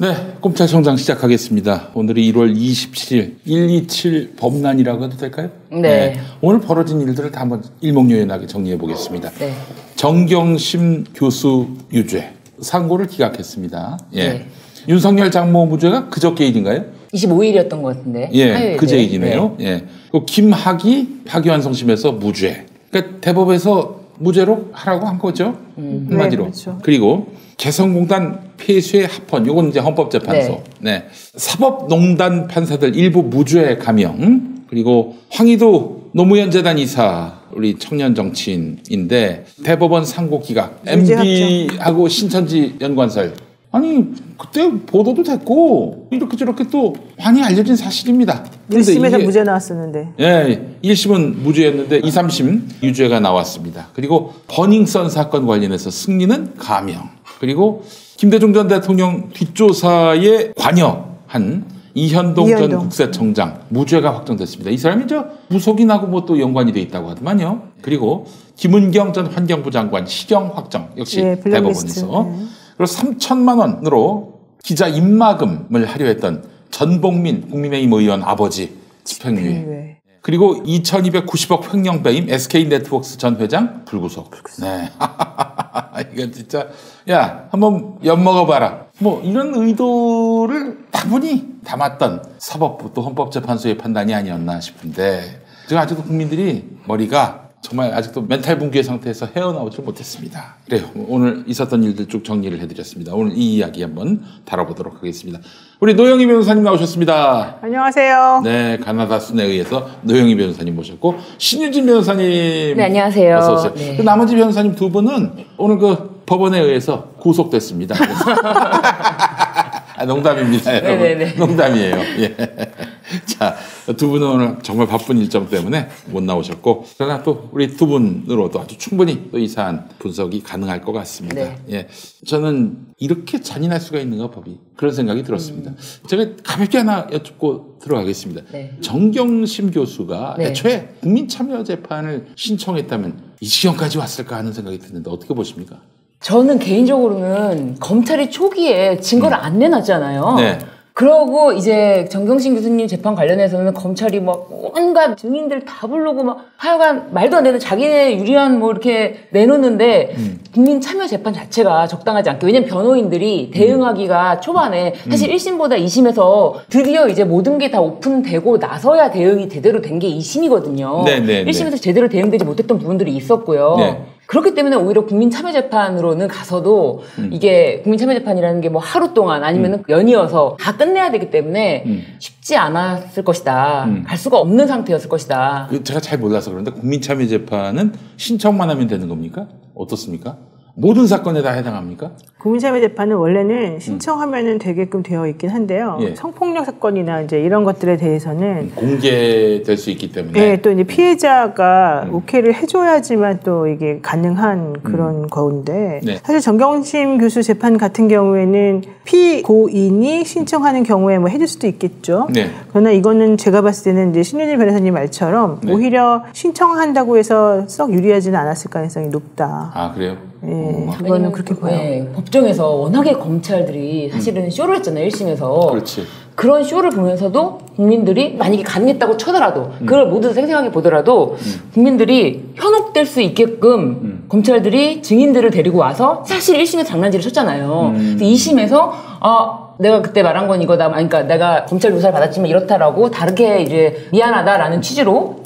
네, 꼼찰청장 시작하겠습니다. 오늘이 1월 27일 127 범란이라고 해도 될까요? 네. 오늘 벌어진 일들을 다 한번 일목요연하게 정리해 보겠습니다. 네. 정경심 교수 유죄 상고를 기각했습니다. 예. 네. 윤석열 장모 무죄가 그저께 일인가요? 25일이었던 것 같은데. 예, 그제 일이네요. 네. 예. 그 김학이 파기환송심에서 무죄. 그러니까 대법에서 무죄로 하라고 한 거죠. 한마디로. 네, 그렇죠. 그리고 개성공단 폐쇄 합헌, 요건 이제 헌법재판소. 네. 사법농단 판사들 일부 무죄 감형. 그리고 황희도 노무현 재단 이사, 우리 청년 정치인인데 대법원 상고 기각. MB하고 신천지 연관설. 아니 그때 보도도 됐고 이렇게 저렇게 또 많이 알려진 사실입니다. 1심에서 무죄 나왔었는데. 예, 1심은 무죄였는데 2, 3심 유죄가 나왔습니다. 그리고 버닝썬 사건 관련해서 승리는 감형. 그리고 김대중 전 대통령 뒷조사에 관여한 이현동 전 국세청장 무죄가 확정됐습니다. 이 사람이 무속인하고 뭐 또 연관이 돼 있다고 하더만요. 그리고 김은경 전 환경부 장관 실형 확정 역시 대법원에서. 그리고 3천만 원으로 기자 입마금을 하려 했던 전복민 국민의힘 의원 아버지 집행유예. 그리고 2290억 횡령 배임 SK네트워크스 전 회장 불구속. 네. 이거 진짜 야 한번 엿먹어봐라. 뭐 이런 의도를 다분히 담았던 사법부 또 헌법재판소의 판단이 아니었나 싶은데 지금 아직도 국민들이 머리가 정말 아직도 멘탈 붕괴 상태에서 헤어나오지 못했습니다. 그래요. 오늘 있었던 일들 쭉 정리를 해드렸습니다. 오늘 이 이야기 한번 다뤄보도록 하겠습니다. 우리 노영희 변호사님 나오셨습니다. 안녕하세요. 네, 가나다 순에 의해서 노영희 변호사님 모셨고 신유진 변호사님. 네, 안녕하세요. 어서 오세요. 네. 그 나머지 변호사님 두 분은 오늘 그 법원에 의해서 구속됐습니다. 농담입니다, 여러분. 네네네. 농담이에요. 예. 자, 두 분은 오늘 정말 바쁜 일정 때문에 못 나오셨고, 그러나 또 우리 두 분으로도 아주 충분히 또 이 사안 분석이 가능할 것 같습니다. 네. 예. 저는 이렇게 잔인할 수가 있는가, 법이. 그런 생각이 들었습니다. 제가 가볍게 하나 여쭙고 들어가겠습니다. 네. 정경심 교수가 네. 애초에 국민참여재판을 신청했다면 이 지경까지 왔을까 하는 생각이 드는데 어떻게 보십니까? 저는 개인적으로는 검찰이 초기에 증거를 안 내놨잖아요. 네. 그러고 이제 정경심 교수님 재판 관련해서는 검찰이 막 온갖 증인들 다 부르고 막 하여간 말도 안 되는 자기네 유리한 뭐 이렇게 내놓는데 국민 참여 재판 자체가 적당하지 않게. 왜냐면 변호인들이 대응하기가 초반에 사실 1심보다 2심에서 드디어 이제 모든 게 다 오픈되고 나서야 대응이 제대로 된 게 2심이거든요. 네. 1심에서 제대로 대응되지 못했던 부분들이 있었고요. 네. 그렇기 때문에 오히려 국민참여재판으로는 가서도 이게 국민참여재판이라는 게 뭐 하루 동안 아니면 연이어서 다 끝내야 되기 때문에 쉽지 않았을 것이다. 갈 수가 없는 상태였을 것이다. 제가 잘 몰라서 그런데 국민참여재판은 신청만 하면 되는 겁니까? 어떻습니까? 모든 사건에 다 해당합니까? 국민참여재판은 원래는 신청하면은 되게끔 되어 있긴 한데요. 예. 성폭력 사건이나 이제 이런 것들에 대해서는 공개될 수 있기 때문에. 네, 또 이제 피해자가 오케이를 해줘야지만 또 이게 가능한 그런 건데 네. 사실 정경심 교수 재판 같은 경우에는 피고인이 신청하는 경우에 뭐 해줄 수도 있겠죠. 네. 그러나 이거는 제가 봤을 때는 이제 신유진 변호사님 말처럼 네. 오히려 신청한다고 해서 썩 유리하지는 않았을 가능성이 높다. 아, 그래요? 예, 그거는 그렇게 봐요. 네, 법정에서 워낙에 검찰들이 사실은 쇼를 했잖아요, 1심에서. 그렇지. 그런 쇼를 보면서도 국민들이 만약에 가능했다고 쳐더라도 그걸 모두 생생하게 보더라도 국민들이 현혹될 수 있게끔 검찰들이 증인들을 데리고 와서 사실 1심에서 장난질을 쳤잖아요. 그래서 2심에서 내가 그때 말한 건 이거다. 그러니까 내가 검찰 조사를 받았지만 이렇다라고 다르게 이제 미안하다라는 취지로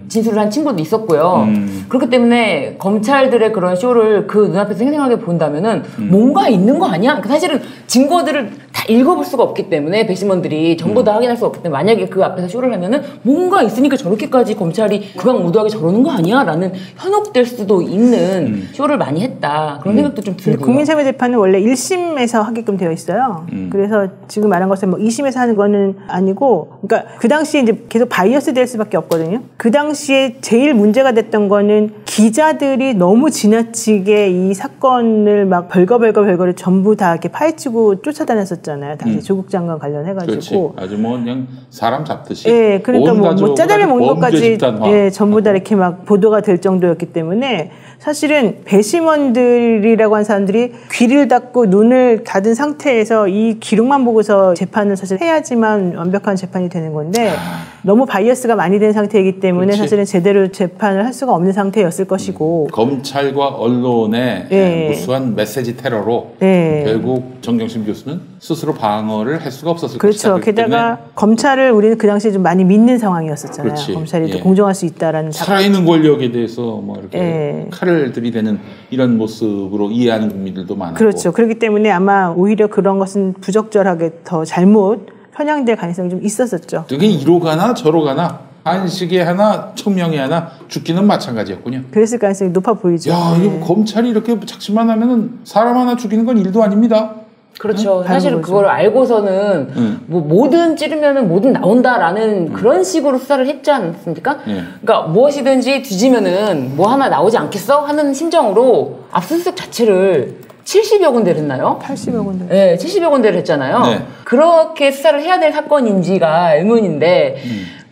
진술을 한 친구도 있었고요. 그렇기 때문에 검찰들의 그런 쇼를 그 눈앞에서 생생하게 본다면은 뭔가 있는 거 아니야? 그러니까 사실은 증거들을 다 읽어볼 수가 없기 때문에 배심원들이 전부 다 확인할 수가 없기 때문에 만약에 그 앞에서 쇼를 하면은 뭔가 있으니까 저렇게까지 검찰이 극악무도하게 저러는 거 아니야? 라는 현혹될 수도 있는 쇼를 많이 했다. 그런 생각도 좀 들고요. 국민참여재판은 원래 1심에서 하게끔 되어 있어요. 그래서 지금 말한 것처럼 뭐 2심에서 하는 거는 아니고, 그러니까 그 당시에 이제 계속 바이어스 될 수밖에 없거든요. 그 당시에 제일 문제가 됐던 거는 기자들이 너무 지나치게 이 사건을 막 별거를 전부 다 이렇게 파헤치고 쫓아다녔었잖아요. 당시 조국 장관 관련해가지고. 그렇지. 아주 뭐 그냥 사람 잡듯이. 예, 그러니까 뭐 짜장면 먹는 것까지 집단화. 예, 전부 다 이렇게 막 보도가 될 정도였기 때문에 사실은 배심원들이라고 하는 사람들이 귀를 닫고 눈을 닫은 상태에서 이 기록만 보고서 재판을 사실 해야지만 완벽한 재판이 되는 건데 너무 바이어스가 많이 된 상태이기 때문에 그렇지. 사실은 제대로 재판을 할 수가 없는 상태였을 것이고 검찰과 언론의 네. 무수한 메시지 테러로 네. 결국 정경심 교수는 스스로 방어를 할 수가 없었을 그렇죠. 것이다. 게다가 검찰을 우리는 그 당시에 좀 많이 믿는 상황이었었잖아요. 그렇지. 검찰이 또 예. 공정할 수 있다라는 살아있는 권력에 대해서 뭐 이렇게 예. 칼을 들이대는 이런 모습으로 이해하는 국민들도 많았고. 그렇죠. 그렇기 때문에 아마 오히려 그런 것은 부적절하게 더 잘못 편향될 가능성이 좀 있었었죠. 그게 이로 가나 저로 가나 한식에 하나 천명에 하나 죽기는 마찬가지였군요. 그랬을 가능성이 높아 보이죠. 야, 이거 검찰이 이렇게 작심만 하면은 사람 하나 죽이는 건 일도 아닙니다. 그렇죠. 다른 사실은 거죠. 그걸 알고서는 뭐 뭐든 찌르면은 뭐든 나온다라는 그런 식으로 수사를 했지 않습니까? 예. 그러니까 무엇이든지 뒤지면은 뭐 하나 나오지 않겠어? 하는 심정으로 압수수색 자체를 70여 군데를 했나요? 80여 군데. 네, 70여 군데를 했잖아요. 네. 그렇게 수사를 해야 될 사건인지가 의문인데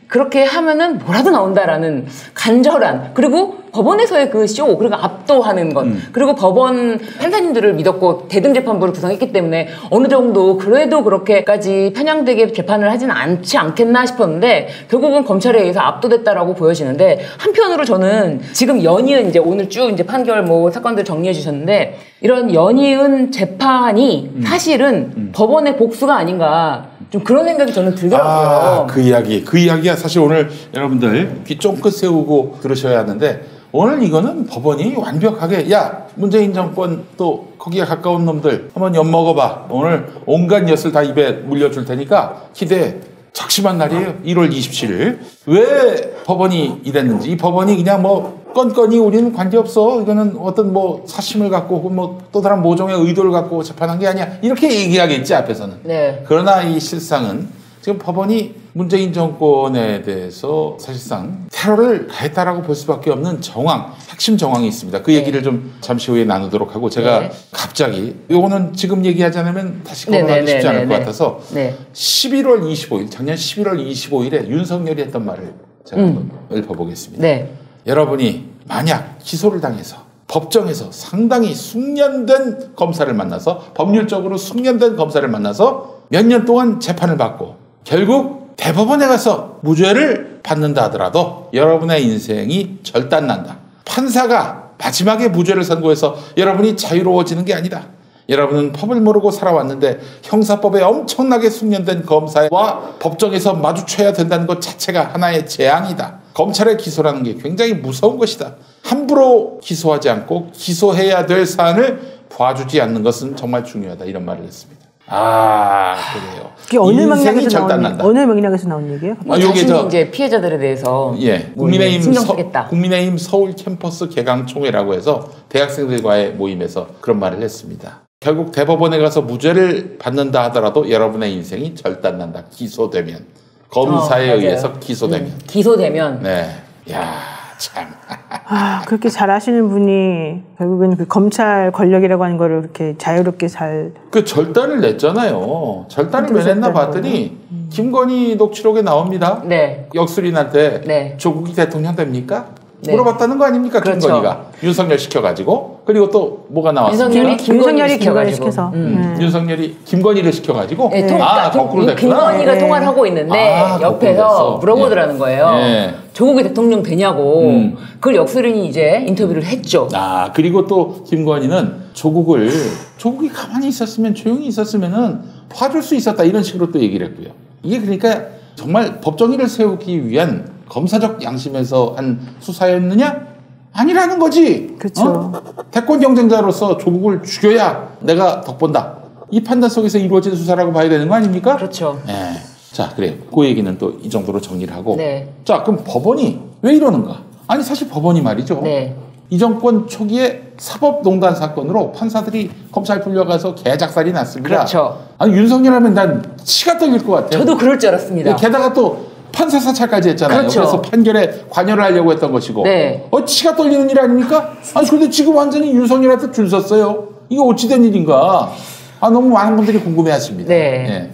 그렇게 하면은 뭐라도 나온다라는 간절한, 그리고 법원에서의 그 쇼, 그리고 압도하는 것, 그리고 법원 판사님들을 믿었고 대등재판부를 구성했기 때문에 어느 정도 그래도 그렇게까지 편향되게 재판을 하지는 않지 않겠나 싶었는데 결국은 검찰에 의해서 압도됐다라고 보여지는데, 한편으로 저는 지금 연이은 이제 오늘 쭉 이제 판결 뭐 사건들 정리해 주셨는데 이런 연이은 재판이 사실은 법원의 복수가 아닌가, 좀 그런 생각이 저는 들더라고요. 그 이야기야 사실 오늘 여러분들 귀 쫑긋 세우고 들으셔야 하는데, 오늘 이거는 법원이 완벽하게 야 문재인 정권 또 거기에 가까운 놈들 한번 엿먹어봐, 오늘 온갖 엿을 다 입에 물려줄 테니까 기대해. 작심한 날이에요. 1월 27일. 왜 법원이 이랬는지, 이 법원이 그냥 뭐 건건이 우리는 관계없어, 이거는 어떤 뭐 사심을 갖고 혹은 뭐 또 다른 모종의 의도를 갖고 재판한 게 아니야, 이렇게 얘기하겠지 앞에서는. 네. 그러나 이 실상은 지금 법원이 문재인 정권에 대해서 사실상 테러를 가했다라고 볼 수밖에 없는 정황, 핵심 정황이 있습니다. 그 얘기를 좀 잠시 후에 나누도록 하고, 제가 네. 갑자기 요거는 지금 얘기하지 않으면 다시 거론하기 쉽지 않을 것 같아서 11월 25일, 작년 11월 25일에 윤석열이 했던 말을 제가 한번 읊어보겠습니다. 네. 여러분이 만약 기소를 당해서 법정에서 상당히 숙련된 검사를 만나서, 법률적으로 숙련된 검사를 만나서 몇 년 동안 재판을 받고 결국 대법원에 가서 무죄를 받는다 하더라도 여러분의 인생이 절단난다. 판사가 마지막에 무죄를 선고해서 여러분이 자유로워지는 게 아니다. 여러분은 법을 모르고 살아왔는데 형사법에 엄청나게 숙련된 검사와 법정에서 마주쳐야 된다는 것 자체가 하나의 재앙이다. 검찰의 기소라는 게 굉장히 무서운 것이다. 함부로 기소하지 않고 기소해야 될 사안을 봐주지 않는 것은 정말 중요하다. 이런 말을 했습니다. 그래요. 그게 어느 인생이 맥락에서 절단난다. 어느 맥락에서 나온 얘기예요? 요게 이제 피해자들에 대해서 국민의힘 서울 캠퍼스 개강총회라고 해서 대학생들과의 모임에서 그런 말을 했습니다. 결국 대법원에 가서 무죄를 받는다 하더라도 여러분의 인생이 절단난다. 기소되면, 검사에 의해서 기소되면. 기소되면. 네. 야, 참. 그렇게 잘 아시는 분이 결국은 그 검찰 권력이라고 하는 거를 그렇게 자유롭게 잘. 그 절단을 냈잖아요. 절단을 왜 냈나 봤더니 김건희 녹취록에 나옵니다. 네. 역술인한테 네. 조국이 대통령 됩니까? 네. 물어봤다는 거 아닙니까? 그렇죠. 김건희가. 윤석열 시켜가지고. 그리고 또 뭐가 나왔습니까? 윤석열이 김건희 시켜서. 윤석열이 김건희를 시켜가지고. 네, 거꾸로 됐구나. 김건희가 통화를 하고 있는데 옆에서 물어보더라는 거예요. 예. 조국이 대통령 되냐고. 그걸 역술인이 이제 인터뷰를 했죠. 그리고 또 김건희는 조국이 가만히 있었으면, 조용히 있었으면은 봐줄 수 있었다, 이런 식으로 또 얘기를 했고요. 이게 그러니까 정말 법정의를 세우기 위한 검사적 양심에서 한 수사였느냐? 아니라는 거지. 그렇죠. 대권 경쟁자로서 조국을 죽여야 내가 덕본다. 이 판단 속에서 이루어진 수사라고 봐야 되는 거 아닙니까? 그렇죠. 네. 자, 그래요. 그 얘기는 또 이 정도로 정리를 하고. 네. 자, 그럼 법원이 왜 이러는가? 아니, 사실 법원이 말이죠. 네. 이 정권 초기에 사법농단 사건으로 판사들이 검찰 불려가서 개작살이 났습니다. 그렇죠. 아니, 윤석열 하면 난 치가 떨릴 것 같아요. 저도 그럴 줄 알았습니다. 게다가 또 판사 사찰까지 했잖아요. 그렇죠. 그래서 판결에 관여를 하려고 했던 것이고. 네. 치가 떨리는 일 아닙니까? 아니, 근데 지금 완전히 윤석열한테 줄 섰어요. 이게 어찌된 일인가? 너무 많은 분들이 궁금해 하십니다. 네.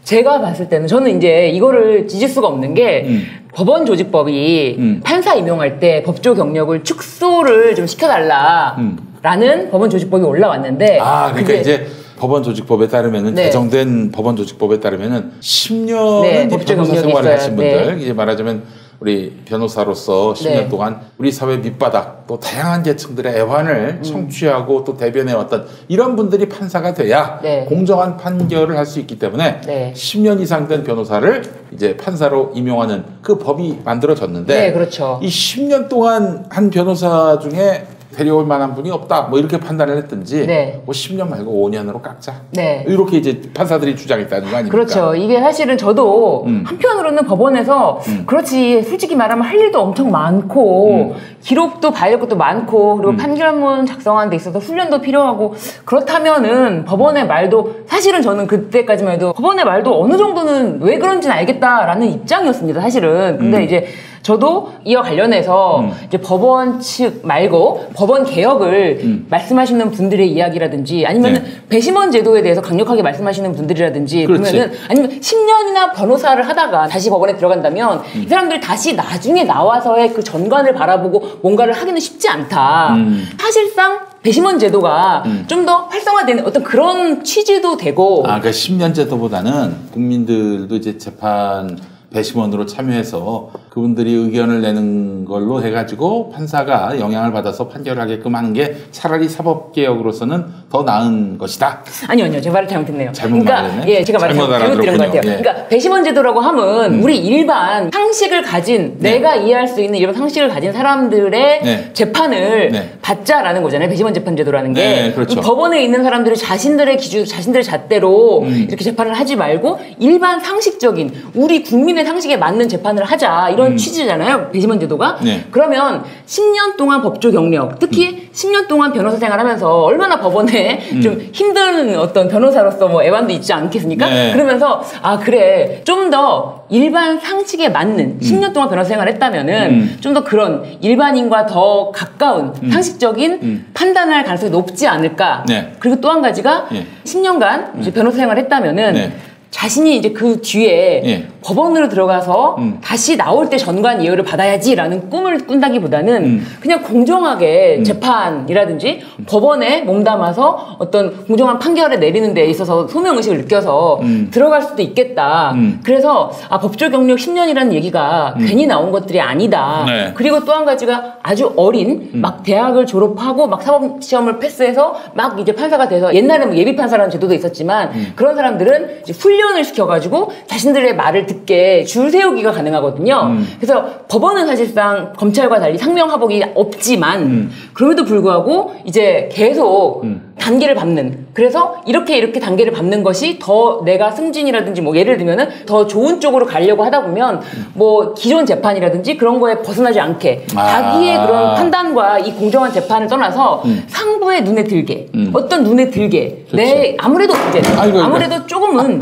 제가 봤을 때는 저는 이제 이거를 지질 수가 없는 게 법원 조직법이 판사 임용할 때 법조 경력을 축소를 좀 시켜달라라는 법원 조직법이 올라왔는데 그러니까 이제 법원 조직법에 따르면은 네. 개정된 법원 조직법에 따르면은 10년은 네, 이제 법조 변호사 경력이 생활을 있어야, 하신 분들 네. 이제 말하자면 우리 변호사로서 10년 네. 동안 우리 사회 밑바닥 또 다양한 계층들의 애환을 청취하고 또 대변해왔던 이런 분들이 판사가 돼야 네. 공정한 판결을 할 수 있기 때문에 네. 10년 이상 된 변호사를 이제 판사로 임용하는 그 법이 만들어졌는데 네, 그렇죠. 이 10년 동안 한 변호사 중에 데려올 만한 분이 없다 뭐 이렇게 판단을 했든지 네. 뭐 10년 말고 5년으로 깎자 네. 이렇게 이제 판사들이 주장했다는 거 아닙니까? 그렇죠. 이게 사실은 저도 한편으로는 법원에서 그렇지 솔직히 말하면 할 일도 엄청 많고 기록도 봐야 할 것도 많고 그리고 판결문 작성하는 데 있어서 훈련도 필요하고 그렇다면은 법원의 말도 사실은 저는 그때까지만 해도 법원의 말도 어느 정도는 왜 그런지는 알겠다라는 입장이었습니다. 사실은. 근데 이제 저도 이와 관련해서 이제 법원 측 말고 법원 개혁을 말씀하시는 분들의 이야기라든지 아니면 배심원 제도에 대해서 강력하게 말씀하시는 분들이라든지 그렇지. 보면은 아니면 10년이나 변호사를 하다가 다시 법원에 들어간다면 이 사람들이 다시 나중에 나와서의 그 전관을 바라보고 뭔가를 하기는 쉽지 않다. 사실상 배심원 제도가 좀 더 활성화되는 어떤 그런 취지도 되고 그러니까 10년 제도보다는 국민들도 이제 재판 배심원으로 참여해서 그분들이 의견을 내는 걸로 해가지고 판사가 영향을 받아서 판결을 하게끔 하는 게 차라리 사법개혁으로서는 더 나은 것이다. 아니요. 제 말을 잘못했네요. 잘못 말했네? 예, 제가 말을 잘못 잘못 들은 것 같아요. 알아들었군요. 예. 그러니까 배심원 제도라고 하면 우리 일반 상식을 가진 내가 이해할 수 있는 일반 상식을 가진 사람들의 재판을 받자라는 거잖아요. 배심원 재판 제도라는 게. 네, 그렇죠. 법원에 있는 사람들이 자신들의 기준, 자신들의 잣대로 이렇게 재판을 하지 말고 일반 상식적인 우리 국민의 상식에 맞는 재판을 하자 이런 취지잖아요. 배심원 제도가. 그러면 10년 동안 법조 경력, 특히 10년 동안 변호사 생활하면서 얼마나 법원에 좀 힘든 어떤 변호사로서 뭐 애환도 있지 않겠습니까? 그러면서 그래 좀 더 일반 상식에 맞는 10년 동안 변호사 생활했다면은 좀 더 그런 일반인과 더 가까운 상식적인 판단할 가능성이 높지 않을까. 그리고 또 한 가지가 10년간 이제 변호사 생활했다면은 자신이 이제 그 뒤에 법원으로 들어가서 다시 나올 때 전관 예우를 받아야지라는 꿈을 꾼다기보다는 그냥 공정하게 재판이라든지 법원에 몸담아서 어떤 공정한 판결을 내리는 데 있어서 소명의식을 느껴서 들어갈 수도 있겠다. 그래서 법조 경력 10년이라는 얘기가 괜히 나온 것들이 아니다. 그리고 또 한 가지가 아주 어린 막 대학을 졸업하고 막 사법시험을 패스해서 막 이제 판사가 돼서 옛날에 뭐 예비판사라는 제도도 있었지만 그런 사람들은 이제 훈련을 시켜가지고 자신들의 말을 듣게 줄 세우기가 가능하거든요. 그래서 법원은 사실상 검찰과 달리 상명하복이 없지만 그럼에도 불구하고 이제 계속 단계를 밟는 그래서 이렇게 단계를 밟는 것이 더 내가 승진이라든지 뭐 예를 들면은 더 좋은 쪽으로 가려고 하다 보면 뭐 기존 재판이라든지 그런 거에 벗어나지 않게 자기의 그런 판단과 이 공정한 재판을 떠나서 상부의 눈에 들게 어떤 눈에 들게 내 아무래도 이제 아무래도 조금은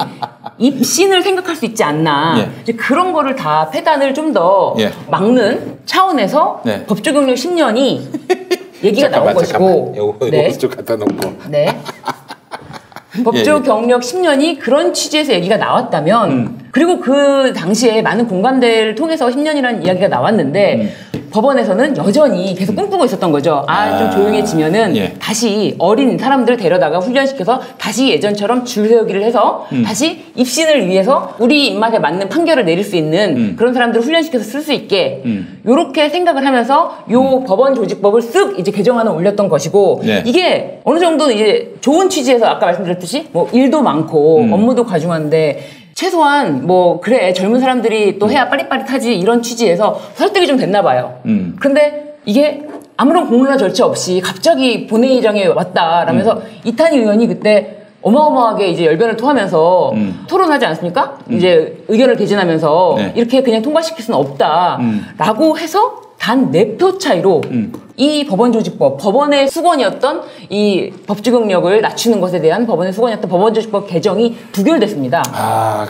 입신을 생각할 수 있지 않나 이제 그런 거를 다 폐단을 좀 더 막는 차원에서 법조 경력 10년이 얘기가 나온 것이고 요거 좀 갖다 놓고 법조 경력 10년이 그런 취지에서 얘기가 나왔다면 그리고 그 당시에 많은 공감대를 통해서 10년이라는 이야기가 나왔는데 법원에서는 여전히 계속 꿈꾸고 있었던 거죠. 좀 조용해지면은 다시 어린 사람들 데려다가 훈련시켜서 다시 예전처럼 줄 세우기를 해서 다시 입신을 위해서 우리 입맛에 맞는 판결을 내릴 수 있는 그런 사람들을 훈련시켜서 쓸 수 있게 요렇게 생각을 하면서 요 법원 조직법을 쓱 이제 개정안을 올렸던 것이고 이게 어느 정도는 이제 좋은 취지에서 아까 말씀드렸듯이 뭐 일도 많고 업무도 과중한데 최소한 뭐 그래 젊은 사람들이 또 해야 빠릿빠릿하지 이런 취지에서 설득이 좀 됐나 봐요. 근데 이게 아무런 공론화 절차 없이 갑자기 본회의장에 왔다라면서 이탄희 의원이 그때 어마어마하게 이제 열변을 토하면서 토론하지 않습니까? 이제 의견을 개진하면서 이렇게 그냥 통과시킬 수는 없다라고 해서 단 4표 차이로 이 법원조직법, 법원의 수건이었던 이 법조 경력을 낮추는 것에 대한 법원의 수건이었던 법원조직법 개정이 부결됐습니다.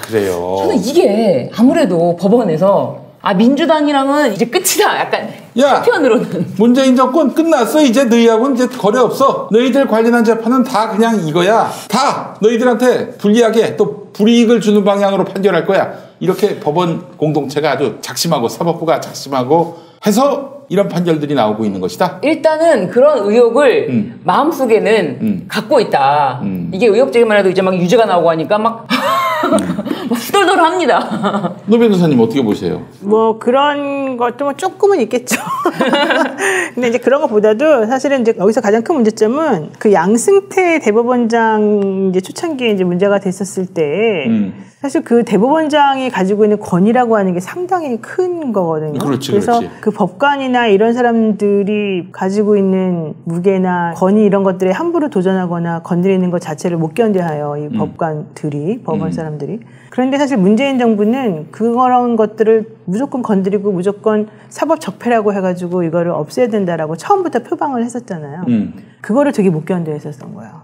그래요. 저는 이게 아무래도 법원에서 민주당이랑은 이제 끝이다. 약간 한편으로는 문재인 정권 끝났어. 이제 너희하고는 이제 거래 없어. 너희들 관련한 재판은 다 그냥 이거야. 다 너희들한테 불리하게 또 불이익을 주는 방향으로 판결할 거야. 이렇게 법원 공동체가 아주 작심하고 사법부가 작심하고 해서 이런 판결들이 나오고 있는 것이다. 일단은 그런 의혹을 마음속에는 갖고 있다. 이게 의혹적이만 해도 이제 막 유죄가 나오고 하니까 막 후덜덜합니다. 노 변호사님 어떻게 보세요? 뭐 그런 것도 뭐 조금은 있겠죠. 근데 이제 그런 것보다도 사실은 이제 여기서 가장 큰 문제점은 그 양승태 대법원장 이제 초창기에 이제 문제가 됐었을 때 사실 그 대법원장이 가지고 있는 권위라고 하는 게 상당히 큰 거거든요. 그래서 그렇지. 그 법관이나 이런 사람들이 가지고 있는 무게나 권위 이런 것들에 함부로 도전하거나 건드리는 것 자체를 못 견뎌해요. 이 법관들이, 법원 사람들이. 그런데 사실 문재인 정부는 그런 것들을 무조건 건드리고 무조건 사법 적폐라고 해가지고 이거를 없애야 된다라고 처음부터 표방을 했었잖아요. 그거를 되게 못 견뎌 했었던 거예요.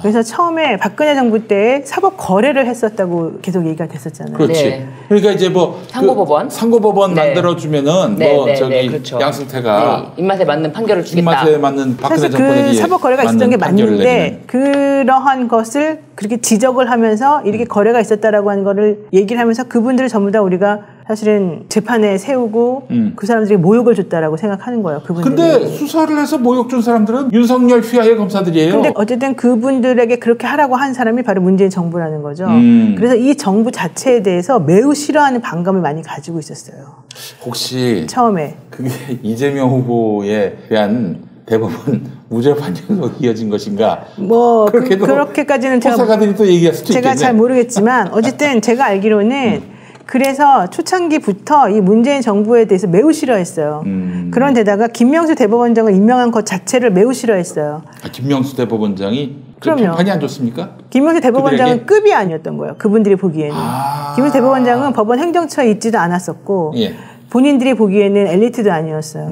그래서 처음에 박근혜 정부 때 사법 거래를 했었다고 계속 얘기가 됐었잖아요. 그렇지. 네. 그러니까 이제 뭐 상고법원, 상고법원 네. 만들어주면은 네, 뭐 네, 저기 네, 그렇죠. 양승태가 네, 입맛에 맞는 판결을 주겠다. 입맛에 맞는 박근혜 사실 정권에게 그 사법 거래가 있었던 게 맞는데 그러한 것을 그렇게 지적을 하면서 이렇게 거래가 있었다라고 하는 거를 얘기를 하면서 그분들을 전부 다 우리가 사실은 재판에 세우고 그 사람들이 모욕을 줬다라고 생각하는 거예요. 그분들이. 근데 수사를 해서 모욕 준 사람들은 윤석열 휘하의 검사들이에요. 근데 어쨌든 그분들에게 그렇게 하라고 한 사람이 바로 문재인 정부라는 거죠. 그래서 이 정부 자체에 대해서 매우 싫어하는 반감을 많이 가지고 있었어요. 혹시 처음에. 그게 이재명 후보에 대한 대법원 무죄 판결로 이어진 것인가? 뭐 그렇게까지는 호사가들이 또 얘기할 수도 있겠네. 제가 잘 모르겠지만 어쨌든 제가 알기로는 그래서 초창기부터 이 문재인 정부에 대해서 매우 싫어했어요. 그런데다가 김명수 대법원장을 임명한 것 자체를 매우 싫어했어요. 김명수 대법원장이 그럼요. 평판이 안 좋습니까? 김명수 대법원장은 그들에게? 급이 아니었던 거예요. 그분들이 보기에는. 김명수 대법원장은 법원 행정처에 있지도 않았었고 예. 본인들이 보기에는 엘리트도 아니었어요.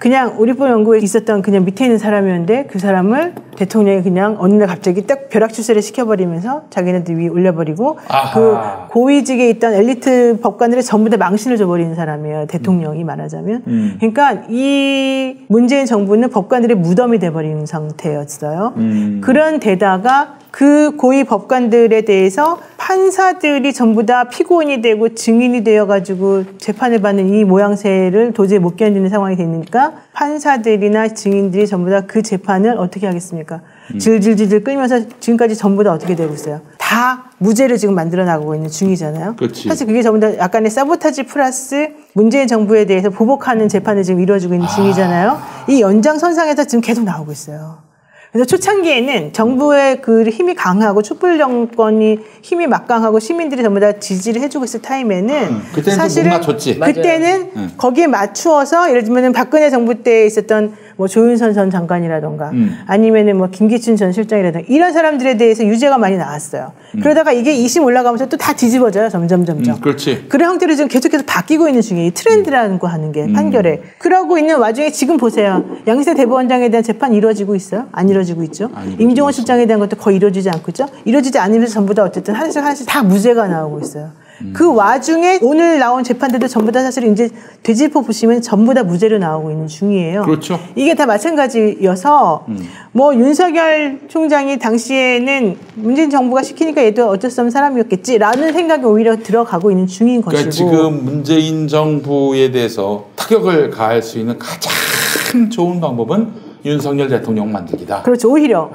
그냥 우리법 연구에 있었던 그냥 밑에 있는 사람이었는데 그 사람을 대통령이 그냥 어느 날 갑자기 딱 벼락 출세를 시켜버리면서 자기네들 위에 올려버리고 그 고위직에 있던 엘리트 법관들을 전부 다 망신을 줘버리는 사람이에요. 대통령이 말하자면. 그러니까 이 문재인 정부는 법관들의 무덤이 돼버리는 상태였어요. 그런 데다가 그 고위 법관들에 대해서 판사들이 전부 다 피고인이 되고 증인이 되어가지고 재판을 받는 이 모양새를 도저히 못 견디는 상황이 되니까 판사들이나 증인들이 전부 다 그 재판을 어떻게 하겠습니까? 질질질질 끌면서 지금까지 전부 다 어떻게 되고 있어요? 다 무죄를 지금 만들어 나가고 있는 중이잖아요. 그렇지. 사실 그게 전부 다 약간의 사보타지 플러스 문재인 정부에 대해서 보복하는 재판이 지금 이루어지고 있는 중이잖아요. 이 연장선상에서 지금 계속 나오고 있어요. 그래서 초창기에는 정부의 그 힘이 강하고 촛불 정권이 힘이 막강하고 시민들이 전부 다 지지를 해주고 있을 타임에는 그때는 사실은 못 맞췄지. 그때는 거기에 맞추어서 예를 들면 박근혜 정부 때 있었던 뭐 조윤선 전 장관이라던가 아니면은 뭐 김기춘 전 실장이라던가 이런 사람들에 대해서 유죄가 많이 나왔어요. 그러다가 이게 2심 올라가면서 또 다 뒤집어져요. 점점. 그렇지. 그런 형태로 지금 계속해서 바뀌고 있는 중이에요. 이 트렌드라는 거 하는 게 판결에. 그러고 있는 와중에 지금 보세요. 양승태 대법원장에 대한 재판 이루어지고 있어요? 안 이루어지고 있죠? 임종원 실장에 대한 것도 거의 이루어지지 않고 있죠? 이루어지지 않으면서 전부 다 어쨌든 하나씩 다 무죄가 나오고 있어요. 그 와중에 오늘 나온 재판들도 전부 다 사실 이제 되짚어 보시면 전부 다 무죄로 나오고 있는 중이에요. 그렇죠. 이게 다 마찬가지여서 뭐 윤석열 총장이 당시에는 문재인 정부가 시키니까 얘도 어쩔 수 없는 사람이었겠지라는 생각이 오히려 들어가고 있는 중인 그러니까 것이고. 지금 문재인 정부에 대해서 타격을 가할 수 있는 가장 좋은 방법은 윤석열 대통령 만들기다. 그렇죠. 오히려.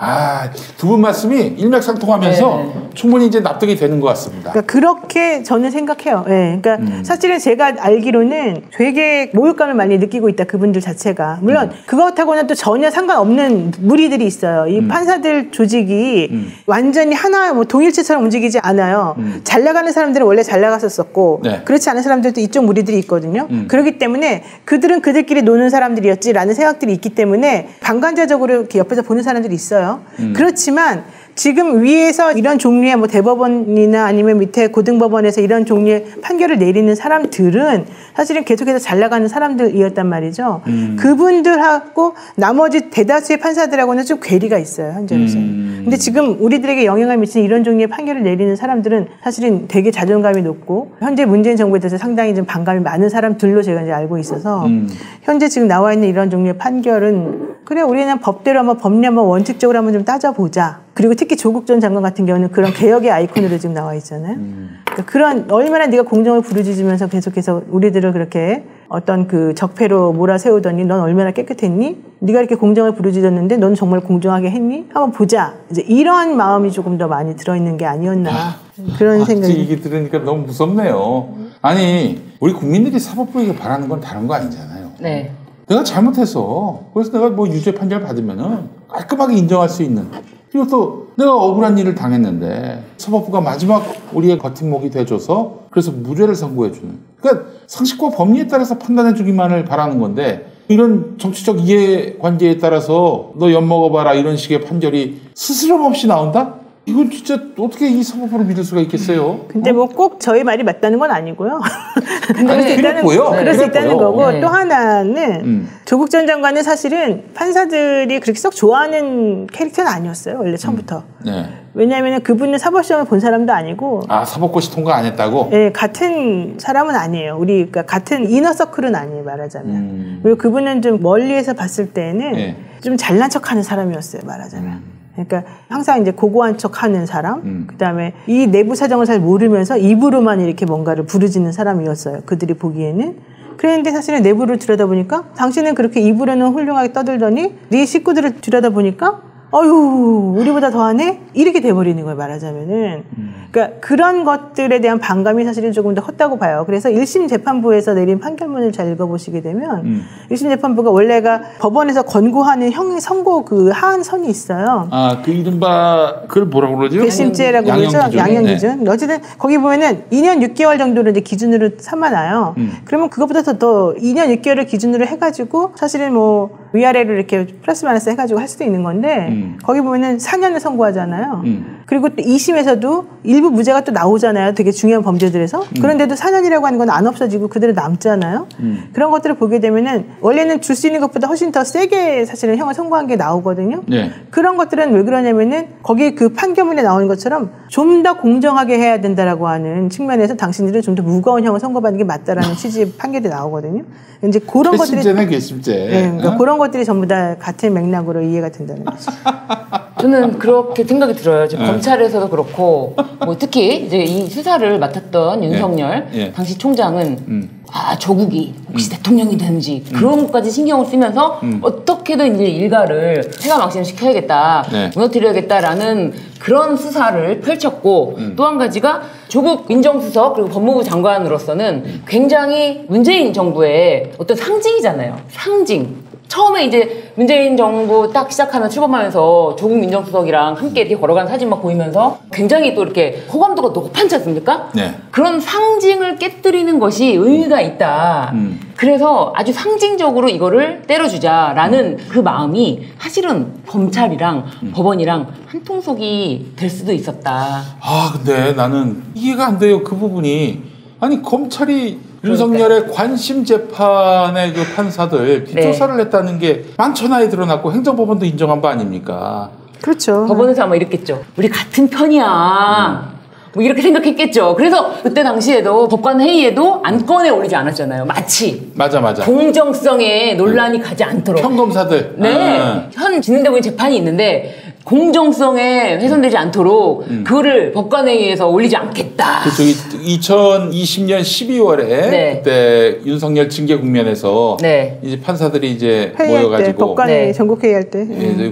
두 분 말씀이 일맥상통하면서 네. 충분히 이제 납득이 되는 것 같습니다. 그러니까 그렇게 저는 생각해요. 네. 그러니까 사실은 제가 알기로는 되게 모욕감을 많이 느끼고 있다. 그분들 자체가. 물론 그것하고는 또 전혀 상관없는 무리들이 있어요. 이 판사들 조직이 완전히 하나 뭐 동일체처럼 움직이지 않아요. 잘 나가는 사람들은 원래 잘 나갔었었고 네. 그렇지 않은 사람들도 이쪽 무리들이 있거든요. 그렇기 때문에 그들은 그들끼리 노는 사람들이었지라는 생각들이 있기 때문에 방관자적으로 이렇게 옆에서 보는 사람들이 있어요. 그렇지만 지금 위에서 이런 종류의 뭐 대법원이나 아니면 밑에 고등법원에서 이런 종류의 판결을 내리는 사람들은 사실은 계속해서 잘 나가는 사람들이었단 말이죠. 그분들하고 나머지 대다수의 판사들하고는 좀 괴리가 있어요, 현재로서는. 근데 지금 우리들에게 영향을 미치는 이런 종류의 판결을 내리는 사람들은 사실은 되게 자존감이 높고 현재 문재인 정부에 대해서 상당히 좀 반감이 많은 사람들로 제가 이제 알고 있어서 현재 지금 나와 있는 이런 종류의 판결은 그래 우리는 법대로 한번 법리 한번 원칙적으로 한번 좀 따져보자. 그리고 특히 조국 전 장관 같은 경우는 그런 개혁의 아이콘으로 지금 나와 있잖아요. 그러니까 그런 얼마나 네가 공정을 부르짖으면서 계속해서 우리들을 그렇게 어떤 그 적폐로 몰아세우더니 넌 얼마나 깨끗했니? 네가 이렇게 공정을 부르짖었는데 넌 정말 공정하게 했니? 한번 보자. 이제 이런 마음이 조금 더 많이 들어있는 게 아니었나 그런 생각이. 얘기 들으니까 너무 무섭네요. 아니 우리 국민들이 사법부에게 바라는 건 다른 거 아니잖아요. 네. 내가 잘못해서 그래서 내가 뭐 유죄 판결 받으면은 깔끔하게 인정할 수 있는. 그리고 또 내가 억울한 일을 당했는데 사법부가 마지막 우리의 버팀목이 돼줘서 그래서 무죄를 선고해주는. 그러니까 상식과 법리에 따라서 판단해주기만을 바라는 건데 이런 정치적 이해관계에 따라서 너 엿먹어봐라 이런 식의 판결이 스스럼 없이 나온다? 이건 진짜 어떻게 이 사법부를 믿을 수가 있겠어요? 근데 뭐 꼭 저희 말이 맞다는 건 아니고요. 아니, 그럴 수 있다는 거고 네. 또 하나는 조국 전 장관은 사실은 판사들이 그렇게 썩 좋아하는 캐릭터는 아니었어요. 원래 처음부터. 네. 왜냐하면 그분은 사법시험을 본 사람도 아니고 사법고시 통과 안 했다고? 네, 같은 사람은 아니에요. 우리 그러니까 같은 이너서클은 아니에요. 말하자면. 그리고 그분은 좀 멀리에서 봤을 때는 좀 잘난 척하는 사람이었어요. 말하자면. 그러니까 항상 이제 고고한 척하는 사람, 그다음에 이 내부 사정을 잘 모르면서 입으로만 이렇게 뭔가를 부르짖는 사람이었어요. 그들이 보기에는. 그랬는데 사실은 내부를 들여다보니까 당신은 그렇게 입으로는 훌륭하게 떠들더니 네 식구들을 들여다보니까 어휴 우리보다 더하네? 이렇게 돼버리는 거예요. 말하자면은. 그러니까 그런 것들에 대한 반감이 사실은 조금 더 컸다고 봐요. 그래서 1심 재판부에서 내린 판결문을 잘 읽어보시게 되면 1심 재판부가 원래가 법원에서 권고하는 형의 선고 그 하한선이 있어요. 그 이른바 그걸 뭐라고 그러죠? 괘씸죄라고 그러죠. 양형기준. 어쨌든 거기 보면은 2년 6개월 정도를 이제 기준으로 삼아놔요. 그러면 그것보다 더 2년 6개월을 기준으로 해가지고 사실은 뭐 위아래로 이렇게 플러스 마이너스 해가지고 할 수도 있는 건데 거기 보면은 4년을 선고하잖아요. 그리고 또 2심에서도 일부 무죄가 또 나오잖아요. 되게 중요한 범죄들에서. 그런데도 4년이라고 하는 건 안 없어지고 그대로 남잖아요. 그런 것들을 보게 되면은 원래는 줄 수 있는 것보다 훨씬 더 세게 사실은 형을 선고한 게 나오거든요. 네. 그런 것들은 왜 그러냐면은 거기 그 판결문에 나오는 것처럼 좀 더 공정하게 해야 된다라고 하는 측면에서 당신들은 좀 더 무거운 형을 선고받는 게 맞다라는 취지의 판결이 나오거든요. 이제 그런 것들이 괘씸죄. 네, 그러니까 그런 것들이 전부 다 같은 맥락으로 이해가 된다는 거죠. 저는 그렇게 생각이 들어요. 지금 검찰에서도 그렇고, 뭐 특히 이제 이 수사를 맡았던 윤석열 당시 총장은 조국이 혹시 대통령이 되는지 그런 것까지 신경을 쓰면서 어떻게든 이제 일가를 퇴가망신을 시켜야겠다, 무너뜨려야겠다라는 그런 수사를 펼쳤고 또 한 가지가 조국 민정수석 그리고 법무부 장관으로서는 굉장히 문재인 정부의 어떤 상징이잖아요. 상징. 처음에 이제 문재인 정부 딱 시작하면 출범하면서 조국 민정수석이랑 함께 이렇게 걸어가는 사진 막 보이면서 굉장히 또 이렇게 호감도가 높지 않습니까? 네. 그런 상징을 깨뜨리는 것이 의미가 있다. 그래서 아주 상징적으로 이거를 때려주자라는 그 마음이 사실은 검찰이랑 법원이랑 한 통속이 될 수도 있었다. 근데 나는 이해가 안 돼요. 그 부분이. 아니 검찰이 윤석열의 관심 재판의 그 판사들 뒷조사를 했다는 게 만천하에 드러났고 행정법원도 인정한 바 아닙니까? 그렇죠. 법원에서 아마 이랬겠죠. 우리 같은 편이야. 뭐 이렇게 생각했겠죠. 그래서 그때 당시에도 법관 회의에도 안건에 올리지 않았잖아요. 마치 맞아. 공정성에 논란이 가지 않도록. 평검사들. 네. 현 진행되고 있는 재판이 있는데 공정성에 훼손되지 않도록 그거를 법관회의에서 올리지 않겠다. 그쪽 2020년 12월에 그때 윤석열 징계 국면에서 이제 판사들이 이제 모여가지고 법관회 전국 회의할 때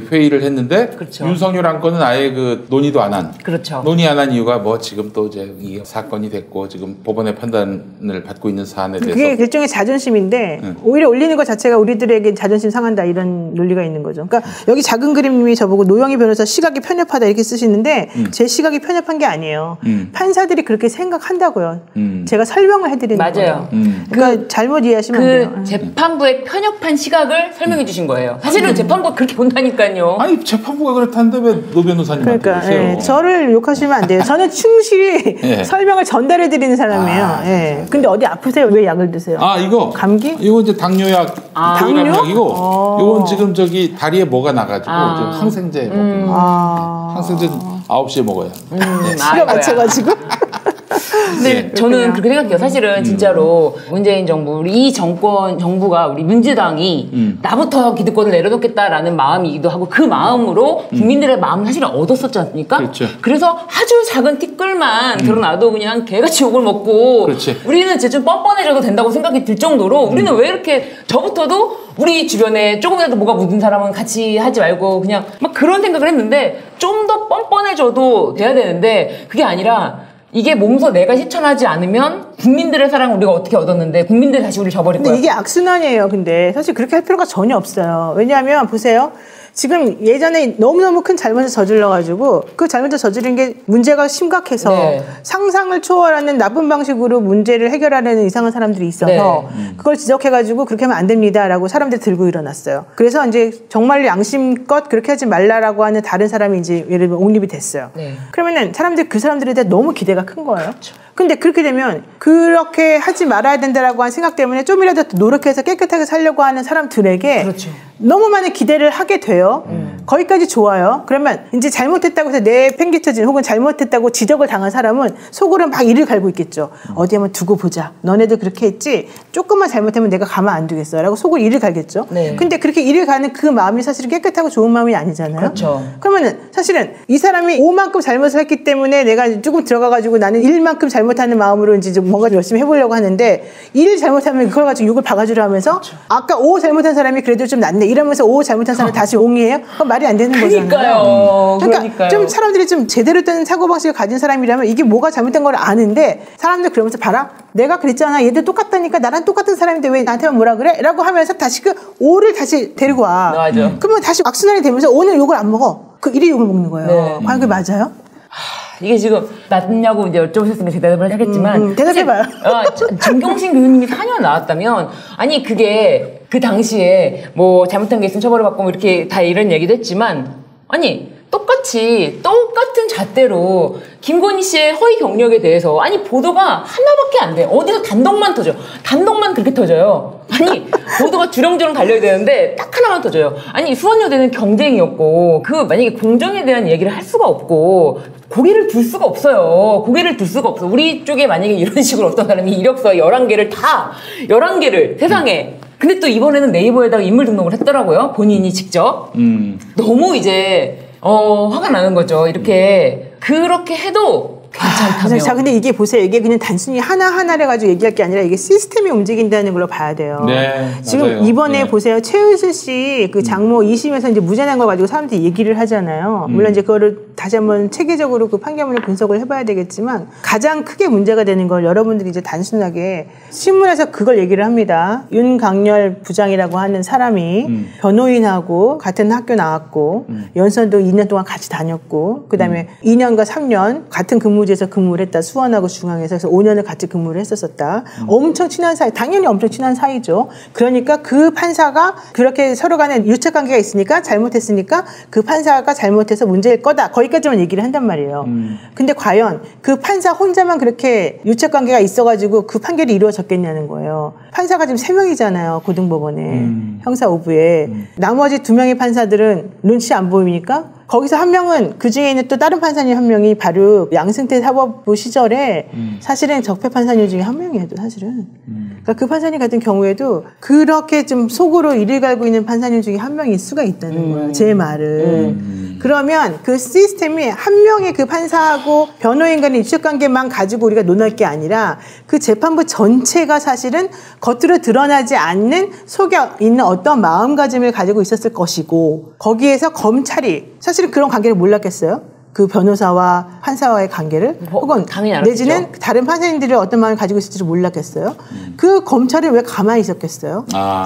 회의를 했는데 그렇죠. 윤석열 안건은 아예 그 논의도 안 한. 그렇죠. 논의 안 한 이유가 뭐 지금 또 이제 이 사건이 됐고 지금 법원의 판단을 받고 있는 사안에 대해서 그게 일종의 자존심인데 오히려 올리는 것 자체가 우리들에게 자존심 상한다 이런 논리가 있는 거죠. 그러니까 여기 작은 그림이 저보고 노영희 변호사 시각이 편협하다 이렇게 쓰시는데 제 시각이 편협한 게 아니에요. 판사들이 그렇게 생각한다고요. 제가 설명을 해드리는 맞아요. 거예요. 그러니까 잘못 이해하시면 안 돼요. 재판부의 편협한 시각을 설명해 주신 거예요. 사실은 재판부가 그렇게 본다니까요. 아니 재판부가 그렇다는데 왜 노 변호사님한테 그러세요? 저를 욕하시면 안 돼요. 저는 충실히 설명을 전달해 드리는 사람이에요. 근데 어디 아프세요? 왜 약을 드세요? 이거 감기? 이거 이제 당뇨약, 당뇨약이고 이건 지금 저기 다리에 뭐가 나가지고 지금 항생제 먹고 항생제 9시에 먹어야. 시간 맞춰가지고. 근데 저는 그렇게 생각해요. 사실은 진짜로 문재인 정부, 우리 이 정부가 우리 민주당이 나부터 기득권을 내려놓겠다라는 마음이기도 하고 그 마음으로 국민들의 마음을 사실은 얻었었지 않습니까? 그렇죠. 그래서 아주 작은 티끌만 드러나도 그냥 개같이 욕을 먹고 그렇지. 우리는 이제 좀 뻔뻔해져도 된다고 생각이 들 정도로 우리는 왜 이렇게 저부터도 우리 주변에 조금이라도 뭐가 묻은 사람은 같이 하지 말고 그냥 막 그런 생각을 했는데 좀 더 뻔뻔해져도 돼야 되는데 그게 아니라 이게 몸소 내가 실천하지 않으면 국민들의 사랑을 우리가 어떻게 얻었는데 국민들이 다시 우리를 저버릴 거야. 근데 이게 악순환이에요. 근데 사실 그렇게 할 필요가 전혀 없어요. 왜냐하면 보세요. 지금 예전에 너무너무 큰 잘못을 저질러가지고 그 잘못을 저지른 게 문제가 심각해서 네. 상상을 초월하는 나쁜 방식으로 문제를 해결하려는 이상한 사람들이 있어서 네. 그걸 지적해가지고 그렇게 하면 안 됩니다라고 사람들이 들고 일어났어요. 그래서 이제 정말 양심껏 그렇게 하지 말라라고 하는 다른 사람이 이제 예를 들면 옹립이 됐어요. 네. 그러면은 사람들이 그 사람들에 대해 너무 기대가 큰 거예요. 그렇죠. 근데 그렇게 되면 그렇게 하지 말아야 된다라고 하는 생각 때문에 좀이라도 노력해서 깨끗하게 살려고 하는 사람들에게 그렇죠. 너무 많은 기대를 하게 돼요. 거기까지 좋아요. 그러면 이제 잘못했다고 해서 내팽개쳐진 혹은 잘못했다고 지적을 당한 사람은 속으로 막 이를 갈고 있겠죠. 어디 한번 두고 보자. 너네들 그렇게 했지? 조금만 잘못하면 내가 가만 안 두겠어. 라고 속으로 이를 갈겠죠. 네. 근데 그렇게 이를 가는 그 마음이 사실은 깨끗하고 좋은 마음이 아니잖아요. 그렇죠. 그러면은 사실은 이 사람이 5만큼 잘못을 했기 때문에 내가 조금 들어가가지고 나는 1만큼 잘못하는 마음으로 이제 좀 뭔가 열심히 해보려고 하는데 1 잘못하면 그걸 가지고 6을 박아주려 하면서 그렇죠. 아까 5 잘못한 사람이 그래도 좀 낫네 이러면서 5 잘못한 사람을 다시 옹이해요? 그건 말이 안 되는 거잖아요. 그러니까요. 그러니까 좀 사람들이 좀 제대로 된 사고방식을 가진 사람이라면 이게 뭐가 잘못된 걸 아는데 사람들 그러면서 봐라 내가 그랬잖아 얘들 똑같다니까 나랑 똑같은 사람인데 왜 나한테만 뭐라 그래? 라고 하면서 다시 그 5를 다시 데리고 와. 맞아. 그러면 다시 악순환이 되면서 5는 욕을 안 먹어. 그 1이 욕을 먹는 거예요. 네. 과연 그게 맞아요? 이게 지금 낫냐고 이제 여쭤보셨으니까 제가 대답을 하겠지만 대답해봐요. 정경심 교수님이 4년 나왔다면 아니 그게 그 당시에 뭐 잘못한 게 있으면 처벌을 받고 뭐 이렇게 다 이런 얘기도 했지만 아니 똑같은 잣대로 김건희 씨의 허위 경력에 대해서 아니 보도가 하나밖에 안 돼. 어디서 단독만 터져. 단독만 그렇게 터져요. 아니 보도가 주렁주렁 달려야 되는데 딱 하나만 터져요. 아니 수원여대는 경쟁이었고 그 만약에 공정에 대한 얘기를 할 수가 없고 고개를 들 수가 없어요. 고개를 들 수가 없어. 우리 쪽에 만약에 이런 식으로 어떤 사람이 이력서 11개를 세상에 근데 또 이번에는 네이버에다가 인물 등록을 했더라고요. 본인이 직접. 너무 이제 화가 나는 거죠. 이렇게 그렇게 해도 괜찮다며. 자, 근데 이게 보세요. 이게 그냥 단순히 하나하나를 가지고 얘기할 게 아니라 이게 시스템이 움직인다는 걸로 봐야 돼요. 네, 지금 맞아요. 이번에 네. 보세요. 최은수 씨 그 장모 2심에서 이제 무죄난 걸 가지고 사람들이 얘기를 하잖아요. 물론 이제 그거를 다시 한번 체계적으로 그 판결문을 분석을 해봐야 되겠지만 가장 크게 문제가 되는 걸 여러분들이 이제 단순하게 신문에서 그걸 얘기를 합니다. 윤강렬 부장이라고 하는 사람이 변호인하고 같은 학교 나왔고 연수원도 2년 동안 같이 다녔고 그다음에 2년과 3년 같은 근무지에서 근무를 했다. 수원하고 중앙에서 그래서 5년을 같이 근무를 했었었다. 엄청 친한 사이, 당연히 엄청 친한 사이죠. 그러니까 그 판사가 그렇게 서로 간에 유착관계가 있으니까 잘못했으니까 그 판사가 잘못해서 문제일 거다. 거기까지만 얘기를 한단 말이에요. 근데 과연 그 판사 혼자만 그렇게 유착관계가 있어가지고 그 판결이 이루어졌겠냐는 거예요. 판사가 지금 3명이잖아요. 고등법원에. 형사 5부에. 나머지 2명의 판사들은 눈치 안 보입니까? 거기서 한 명은 그 중에 있는 또 다른 판사님 한 명이 바로 양승태 사법부 시절에 사실은 적폐 판사님 중에 한 명이에요, 사실은. 그러니까 그 판사님 같은 경우에도 그렇게 좀 속으로 이를 갈고 있는 판사님 중에 한 명일 수가 있다는 거예요, 제 말은. 그러면 그 시스템이 한 명의 그 판사하고 변호인 간의 유착관계만 가지고 우리가 논할 게 아니라 그 재판부 전체가 사실은 겉으로 드러나지 않는 속에 있는 어떤 마음가짐을 가지고 있었을 것이고 거기에서 검찰이 사실은 그런 관계를 몰랐겠어요? 그 변호사와 판사와의 관계를 혹은 당연히 알았겠죠. 내지는 다른 판사님들이 어떤 마음을 가지고 있을지를 몰랐겠어요? 그 검찰이 왜 가만히 있었겠어요?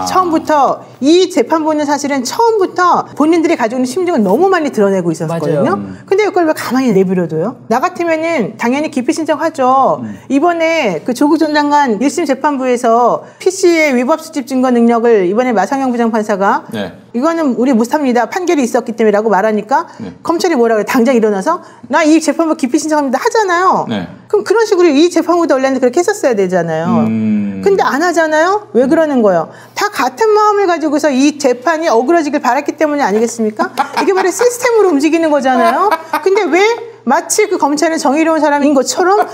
처음부터 이 재판부는 사실은 처음부터 본인들이 가지고 있는 심증을 너무 많이 드러내고 있었거든요. 근데 이걸 왜 가만히 내버려둬요? 나 같으면은 당연히 기피 신청하죠. 이번에 그 조국 전 장관 1심 재판부에서 PC의 위법 수집 증거 능력을 이번에 마상영 부장판사가 이거는 우리 못합니다. 판결이 있었기 때문에라고 말하니까 검찰이 뭐라 그래? 당장 일어나서 나 이 재판부 기피 신청합니다 하잖아요. 그럼 그런 식으로 이 재판부도 원래는 그렇게 했었어야 되잖아요. 근데 안 하잖아요. 왜 그러는 거예요? 다 같은 마음을 가지고서 이 재판이 어그러지길 바랐기 때문이 아니겠습니까? 이게 바로 시스템으로 움직이는 거잖아요. 근데 왜 마치 그 검찰은 정의로운 사람인 것처럼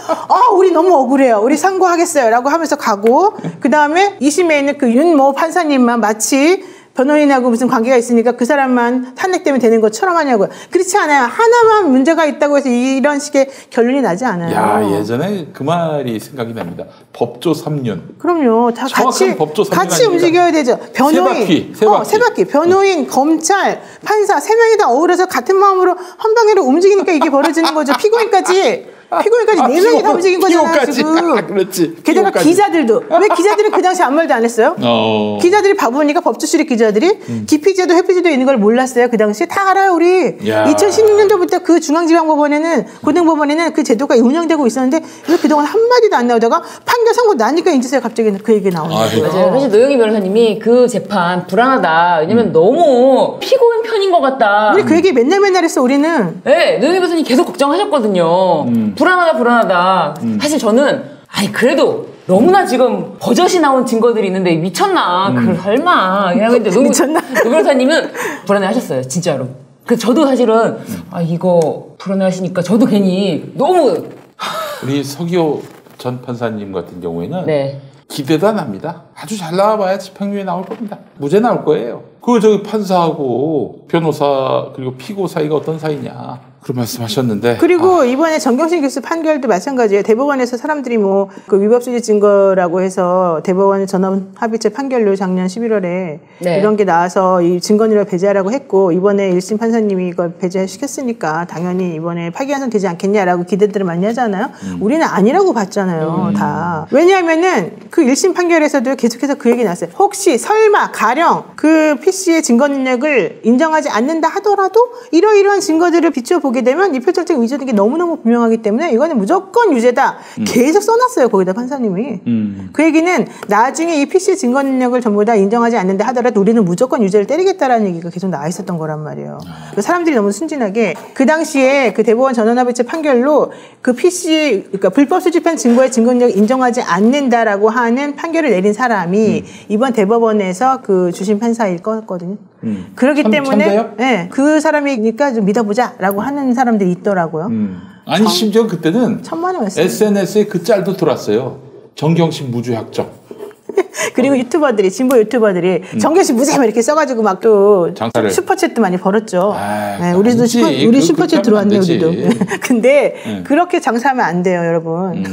우리 너무 억울해요. 우리 상고하겠어요. 라고 하면서 가고 그 다음에 2심에 있는 그 윤 모 판사님만 마치 변호인하고 무슨 관계가 있으니까 그 사람만 탄핵되면 되는 것처럼 하냐고요. 그렇지 않아요. 하나만 문제가 있다고 해서 이런 식의 결론이 나지 않아요. 야, 예전에 그 말이 생각이 납니다. 법조 3륜. 그럼요. 다 같이 움직여야 되죠. 변호인, 세 바퀴. 변호인, 검찰, 판사 세 명이 다 어우러서 같은 마음으로 한 방향으로 움직이니까 이게 벌어지는 거죠. 피고인까지 네 명이 다 움직인 거잖아요, 지금. 그렇지. 게다가 기자들도. 왜 기자들은 그 당시 아무 말도 안 했어요? 기자들이 바보니까 법조실의 기자들이 기피제도 회피제도 있는 걸 몰랐어요, 그 당시에. 다 알아요, 우리. 2016년도부터 그 중앙지방법원에는, 고등법원에는 그 제도가 운영되고 있었는데 왜 그동안 한마디도 안 나오다가 판결 선고 나니까 이제서야 갑자기 그 얘기 나오는 거예요. 맞아요. 사실 노영희 변호사님이 그 재판 불안하다. 왜냐면 너무 피고인 편인 것 같다. 우리 그 얘기 맨날 했어, 우리는. 네, 노영희 변호사님 계속 걱정하셨거든요. 불안하다. 사실 저는 그래도 너무나 지금 버젓이 나온 증거들이 있는데 미쳤나? 설마. 미쳤나? 노 변호사님은 불안해하셨어요, 진짜로. 그래서 저도 사실은 이거 불안해하시니까 저도 괜히 너무 우리 서기호 전 판사님 같은 경우에는 네. 기대도 안 합니다. 아주 잘 나와봐야 집행유예 나올 겁니다. 무죄 나올 거예요. 저기 판사하고 변호사 그리고 피고 사이가 어떤 사이냐. 그런 말씀하셨는데. 그리고 이번에 정경심 교수 판결도 마찬가지예요. 대법원에서 사람들이 그 위법수지 증거라고 해서 대법원 전원 합의체 판결로 작년 11월에 네. 이런 게 나와서 이 증거인멸 배제하라고 했고 이번에 1심 판사님이 이걸 배제시켰으니까 당연히 이번에 파기환송 되지 않겠냐라고 기대들을 많이 하잖아요. 우리는 아니라고 봤잖아요. 다. 왜냐하면은 그 1심 판결에서도 계속해서 그 얘기 나왔어요. 혹시 설마 가령 그 P씨의 증거 능력을 인정하지 않는다 하더라도 이러이러한 증거들을 비춰보게 되면 이 표적적 위조된 게 너무너무 분명하기 때문에 이거는 무조건 유죄다. 계속 써놨어요. 거기다 판사님이. 그 얘기는 나중에 이 P씨의 증거 능력을 전부 다 인정하지 않는다 하더라도 우리는 무조건 유죄를 때리겠다라는 얘기가 계속 나와 있었던 거란 말이에요. 그 사람들이 너무 순진하게 그 당시에 그 대법원 전원합의체 판결로 그 P씨 그러니까 불법 수집한 증거의 증거 능력을 인정하지 않는다라고 하는 판결을 내린 사람이 이번 대법원에서 그 주심 판사일 거거든요. 그렇기 때문에 네, 그 사람이니까 좀 믿어보자라고 하는 사람들이 있더라고요. 아니 심지어 그때는 천만에 왔어요. SNS에 그 짤도 돌았어요. 정경심 무죄 확정. 그리고 유튜버들이 진보 유튜버들이 정경심 무죄 이렇게 써가지고 막 또 슈퍼챗도 많이 벌었죠. 네, 우리도 우리 슈퍼챗 들어왔네 우리도. 근데 그렇게 장사하면 안 돼요, 여러분.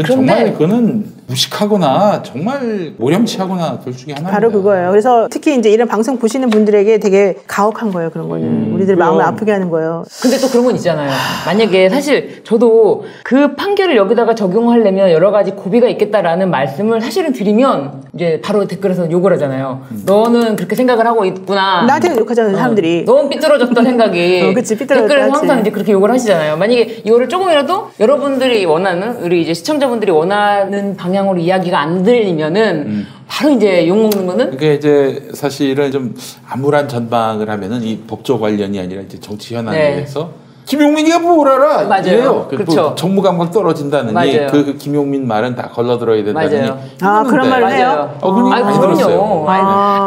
정말 그거는 무식하거나 정말 모렴치하거나 둘 중에 하나입니다. 바로 그거예요. 그래서 특히 이제 이런 방송 보시는 분들에게 되게 가혹한 거예요, 그런 거는. 우리들 마음을 아프게 하는 거예요. 근데 또 그런 건 있잖아요. 만약에 사실 저도 그 판결을 여기다가 적용하려면 여러 가지 고비가 있겠다라는 말씀을 사실은 드리면 이제 바로 댓글에서 욕을 하잖아요. 너는 그렇게 생각을 하고 있구나. 나한테 욕하잖아요, 사람들이. 너무 삐뚤어졌다 생각이. 그치, 삐뚤어졌다. 댓글에서 항상 이제 그렇게 욕을 하시잖아요. 만약에 이거를 조금이라도 여러분들이 원하는, 우리 이제 시청자분들이 원하는 방향으로 이야기가 안 들리면은 바로 이제 욕먹는 거는? 그게 이제 사실은 좀 암울한 전망을 하면은 이 법조 관련이 아니라 이제 정치 현안에서 김용민이가 뭘 알아? 맞아요. 이래요. 그렇죠. 정무 감각 떨어진다느니 그 김용민 말은 다 걸러들어야 된다느니. 맞아요. 그런 말을 해요? 그럼요.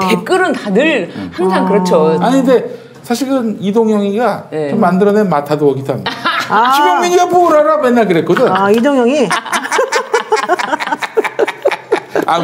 댓글은 다들 항상 그렇죠. 아니 근데 사실은 이동영이가 좀 만들어낸 마타도어기도 합니다. 김용민이가 뭘 알아? 맨날 그랬거든. 이동영이?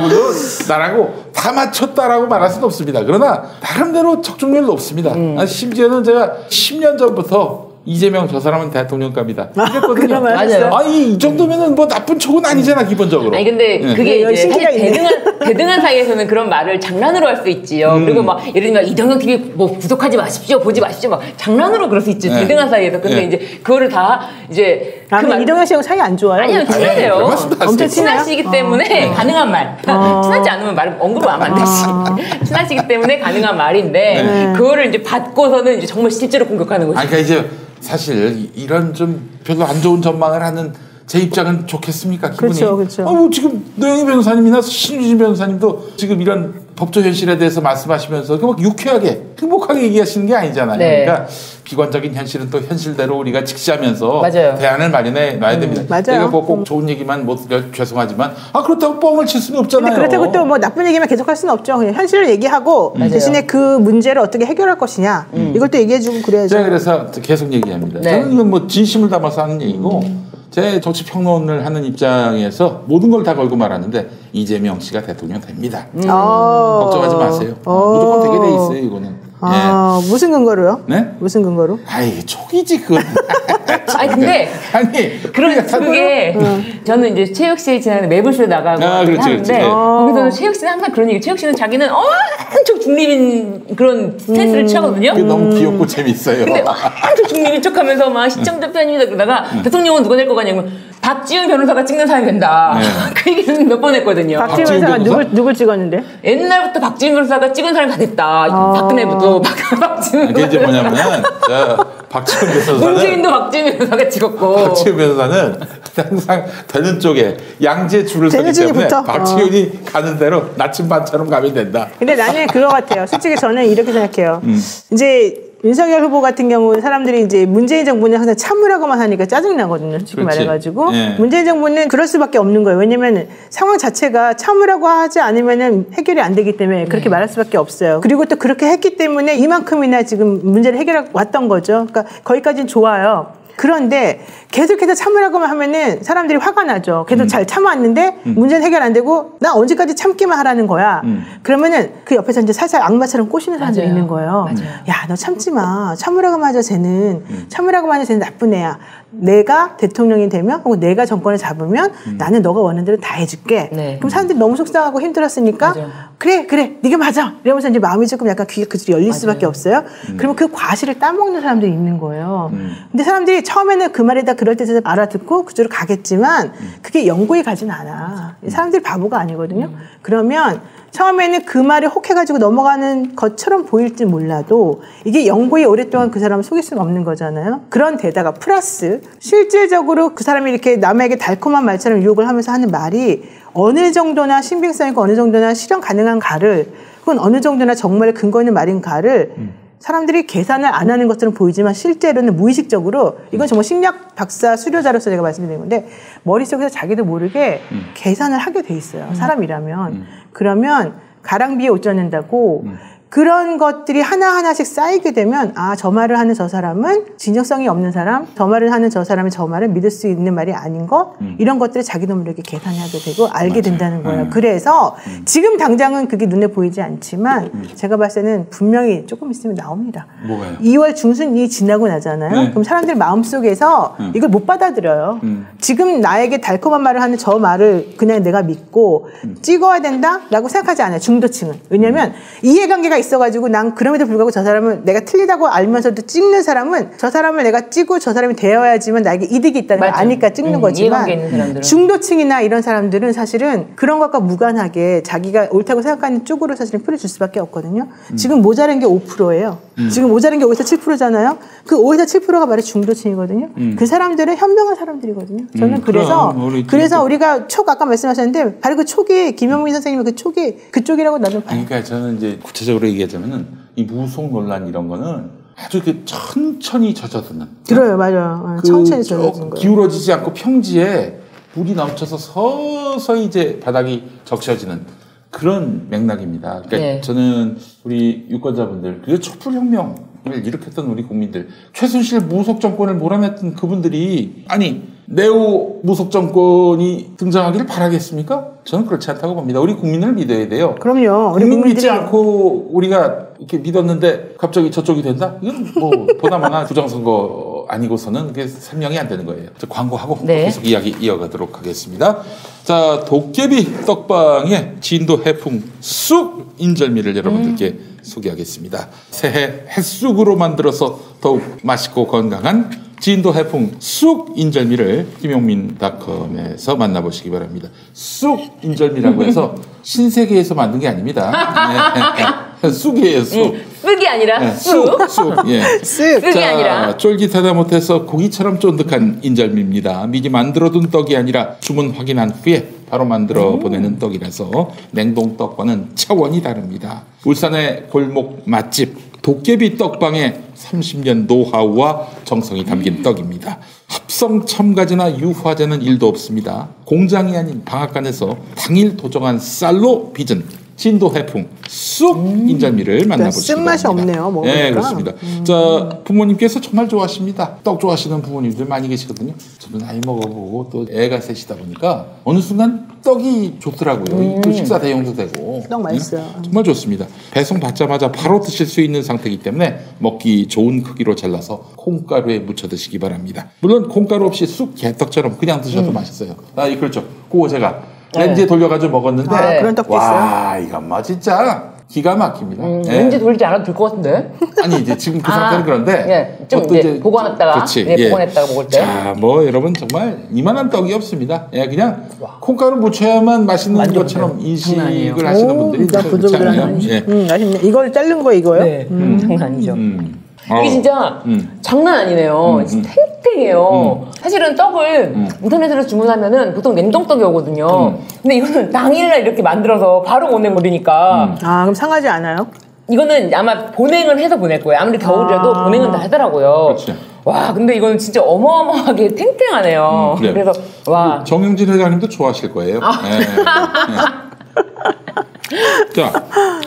물론 나라고 다 맞췄다라고 말할 수는 없습니다. 그러나 나름대로 적중률도 없습니다. 심지어는 제가 10년 전부터 이재명 저 사람은 대통령감이다. 그랬거든요. 맞아요. 이 정도면은 뭐 나쁜 척은 아니잖아 기본적으로. 아니 근데 그게 이제 사실 대등한 사이에서는 그런 말을 장난으로 할 수 있지요. 그리고 막 예를 들면 이동영 TV 뭐 구독하지 마십시오, 보지 마십시오, 막 장난으로 그럴 수 있지. 대등한 사이에서. 근데 이제 그거를 다 이제 이동영 씨하고 사이 안 좋아요? 아니요, 친하세요. 엄청 친하시기 때문에 가능한 말. 친하지 않으면 말 언급하면 안 되지. 친하시기 때문에 가능한 말인데 그거를 이제 받고서는 이제 정말 실제로 공격하는 거죠. 그러니까 이제 사실 이런 좀 별로 안 좋은 전망을 하는 제 입장은 좋겠습니까? 기분이. 그렇죠. 지금 노영희 변호사님이나 신유진 변호사님도 지금 이런 법조 현실에 대해서 말씀하시면서 막 유쾌하게 행복하게 얘기하시는 게 아니잖아요. 네. 그러니까 비관적인 현실은 또 현실대로 우리가 직시하면서 맞아요. 대안을 마련해 놔야 됩니다. 맞아요. 내가 꼭 좋은 얘기만 못 죄송하지만 그렇다고 뻥을 칠 수는 없잖아요. 근데 그렇다고 또 뭐 나쁜 얘기만 계속 할 수는 없죠. 그냥 현실을 얘기하고 대신에 그 문제를 어떻게 해결할 것이냐 이걸 또 얘기해주고 그래야죠. 제가 그래서 계속 얘기합니다. 네. 저는 이건 뭐 진심을 담아서 하는 얘기고 제 정치 평론을 하는 입장에서 모든 걸 다 걸고 말하는데 이재명 씨가 대통령 됩니다. 걱정하지 마세요. 무조건 되게 돼 있어요, 이거는. 무슨 근거로요? 네? 무슨 근거로? 아이, 촉이지, 그건. 아니 근데 아니, 그게 저는 이제 최욱 씨 지난해 매불쇼 나가고 그렇지, 하는데 그렇지. 거기서는 최욱 씨는 항상 그런 얘기. 최욱 씨는 자기는 엄청 중립인 그런 스탠스를 취하거든요. 그게 너무 귀엽고 재밌어요. 근데 엄청 중립인 척하면서 막 시청자 편입니다 그러다가 대통령은 누가 될 거 같냐면 박지훈 변호사가 찍는 사람이 된다. 그 얘기는 몇 번 했거든요. 박지훈 박지훈 변호사가 변호사? 누굴 찍었는데? 옛날부터 박지훈 변호사가 찍은 사람이 다 됐다. 박근혜부터 박지훈 이게 이제 뭐냐면은, 박지훈 변호사는. 문재인도 박지훈 변호사가 찍었고. 박지훈 변호사는 항상 되는 쪽에 양재 줄을 서기 되는 때문에 쪽이부터? 박지훈이 가는 대로 나침반처럼 가면 된다. 근데 나는 그거 같아요. 솔직히 저는 이렇게 생각해요. 이제 윤석열 후보 같은 경우는 사람들이 이제 문재인 정부는 항상 참으라고만 하니까 짜증나거든요. 솔직히 그렇지. 말해가지고. 예. 문재인 정부는 그럴 수밖에 없는 거예요. 왜냐면 상황 자체가 참으라고 하지 않으면 해결이 안 되기 때문에 그렇게 말할 수밖에 없어요. 그리고 또 그렇게 했기 때문에 이만큼이나 지금 문제를 해결해 왔던 거죠. 그러니까 거기까지는 좋아요. 그런데 계속해서 참으라고만 하면은 사람들이 화가 나죠. 계속 잘 참아왔는데 문제는 해결 안 되고 나 언제까지 참기만 하라는 거야. 그러면은 그 옆에서 이제 살살 악마처럼 꼬시는 사람들이 맞아요. 있는 거예요. 맞아요. 야, 너 참지 마. 참으라고만 하자 쟤는. 참으라고만 하자 쟤는 나쁜 애야. 내가 대통령이 되면 혹은 내가 정권을 잡으면 나는 너가 원하는 대로 다 해줄게. 네. 그럼 사람들이 너무 속상하고 힘들었으니까 맞아요. 그래 네가 맞아. 이러면서 이제 마음이 조금 약간 귀가 그들이 열릴 수밖에 없어요. 그러면 그 과실을 따먹는 사람들이 있는 거예요. 근데 사람들이 처음에는 그 말이 다 그럴 때 알아듣고 그쪽으로 가겠지만 그게 영구히 가진 않아. 사람들이 바보가 아니거든요. 그러면 처음에는 그 말에 혹해가지고 넘어가는 것처럼 보일지 몰라도 이게 영구히 오랫동안 그 사람을 속일 수는 없는 거잖아요. 그런 데다가 플러스 실질적으로 그 사람이 이렇게 남에게 달콤한 말처럼 유혹을 하면서 하는 말이 어느 정도나 신빙성 있고 어느 정도나 실현 가능한 가를 혹은 어느 정도나 정말 근거 있는 말인가를 사람들이 계산을 안 하는 것처럼 보이지만 실제로는 무의식적으로 이건 정말 심리학 박사 수료자로서 제가 말씀드린 건데 머릿속에서 자기도 모르게 계산을 하게 돼 있어요. 사람이라면. 그러면 가랑비에 옷 젖는다고 그런 것들이 하나하나씩 쌓이게 되면 저 말을 하는 저 사람은 진정성이 없는 사람, 저 말을 하는 저 사람이 저 말을 믿을 수 있는 말이 아닌 것 이런 것들을 자기도 모르게 계산하게 되고 알게 된다는 거예요. 그래서 지금 당장은 그게 눈에 보이지 않지만 제가 봤을 때는 분명히 조금 있으면 나옵니다. 뭐가요? 2월 중순이 지나고 나잖아요. 네. 그럼 사람들 마음속에서 이걸 못 받아들여요. 지금 나에게 달콤한 말을 하는 저 말을 그냥 내가 믿고 찍어야 된다라고 생각하지 않아요. 중도층은. 왜냐하면 이해관계가 있어가지고 난 그럼에도 불구하고 저 사람은 내가 틀리다고 알면서도 찍는 사람은 저 사람을 내가 찍고 저 사람이 되어야지만 나에게 이득이 있다는 걸 맞아. 아니까 찍는 거지만 이해관계 있는 사람들은. 중도층이나 이런 사람들은 사실은 그런 것과 무관하게 자기가 옳다고 생각하는 쪽으로 사실은 표를 줄 수밖에 없거든요. 지금 모자란 게 5%예요. 지금 모자란 게 5에서 7%잖아요. 그 5에서 7%가 바로 중도층이거든요. 그 사람들은 현명한 사람들이거든요. 저는 그래서 우리가 아까 말씀하셨는데 바로 그 촉이 김영민 선생님의 그 촉이 그쪽이라고 나는 봐요. 그러니까 저는 이제 구체적으로 얘기하자면은 이 무속 논란 이런 거는 아주 이렇게 천천히 젖어드는. 들어요, 맞아요. 천천히 젖어드는 거예요. 기울어지지 않고 평지에 물이 넘쳐서 서서히 이제 바닥이 적셔지는 그런 맥락입니다. 그러니까 네. 저는 우리 유권자분들, 그 촛불혁명을 일으켰던 우리 국민들, 최순실 무속 정권을 몰아냈던 그분들이 네오 무속 정권이 등장하기를 바라겠습니까? 저는 그렇지 않다고 봅니다. 우리 국민을 믿어야 돼요. 그럼요. 우리 국민 믿지 국민들이 않고 우리가 이렇게 믿었는데 갑자기 저쪽이 된다? 이건 뭐 보나마나 부정선거 아니고서는 그게 설명이 안 되는 거예요. 저 광고하고 네. 계속 이야기 이어가도록 하겠습니다. 자, 도깨비 떡방의 진도 해풍 쑥 인절미를 여러분들께 소개하겠습니다. 새해 햇쑥으로 만들어서 더욱 맛있고 건강한 진도 해풍 쑥 인절미를 김용민닷컴에서 만나보시기 바랍니다. 쑥 인절미라고 해서 신세계에서 만든 게 아닙니다. 네. 쑥이에요, 쑥. 쑥이 아니라 네, 쑥. 쑥. 예. 쓱. 쑥이 아니라. 쫄깃하다 못해서 고기처럼 쫀득한 인절미입니다. 미리 만들어둔 떡이 아니라 주문 확인한 후에 바로 만들어 보내는 떡이라서 냉동떡과는 차원이 다릅니다. 울산의 골목 맛집 도깨비 떡방에 30년 노하우와 정성이 담긴 떡입니다. 합성 첨가제나 유화제는 1도 없습니다. 공장이 아닌 방앗간에서 당일 도정한 쌀로 빚은 진도 해풍 쑥 인절미를 만나보시기 바랍니다. 쓴맛이 없네요. 먹으니까. 네, 그렇습니다. 자, 부모님께서 정말 좋아하십니다. 떡 좋아하시는 부모님들 많이 계시거든요. 저도 나이 먹어보고 또 애가 셋이다 보니까 어느 순간 떡이 좋더라고요. 또 식사 대용도 되고. 떡 맛있어요. 정말 좋습니다. 배송 받자마자 바로 드실 수 있는 상태이기 때문에 먹기 좋은 크기로 잘라서 콩가루에 묻혀 드시기 바랍니다. 물론 콩가루 없이 쑥 개떡처럼 그냥 드셔도 맛있어요. 아, 그렇죠. 그거 제가 렌즈에 돌려가지고 먹었는데 아, 그런 떡도 와, 이건 뭐 진짜 기가 막힙니다. 렌즈 돌리지 않아도 될 것 같은데? 아니 이제 지금 그 상태는 그런데 예, 좀 이제 보관했다가 그렇지, 예, 보관했다가 먹을 때. 자, 뭐 여러분 정말 이만한 떡이 없습니다. 예, 그냥 콩가루 묻혀야만 맛있는 완전 것처럼 장난 아니에요. 인식을 하시는 분들이 나 부들부들하네. 예. 맛있네. 이걸 자른 거 이거요? 네, 장난 아니죠. 어. 이게 진짜 장난 아니네요. 진짜 탱탱해요. 사실은 떡을 인터넷으로 주문하면은 보통 냉동떡이 오거든요. 근데 이거는 당일날 이렇게 만들어서 바로 보내버리니까 아, 그럼 상하지 않아요? 이거는 아마 보냉을 해서 보낼 거예요. 아무리 겨울이라도 보냉은 다 하더라고요. 그렇지. 와, 근데 이거는 진짜 어마어마하게 탱탱하네요. 그래요. 그래서 와. 정영진 회장님도 좋아하실 거예요. 예. 예. 자,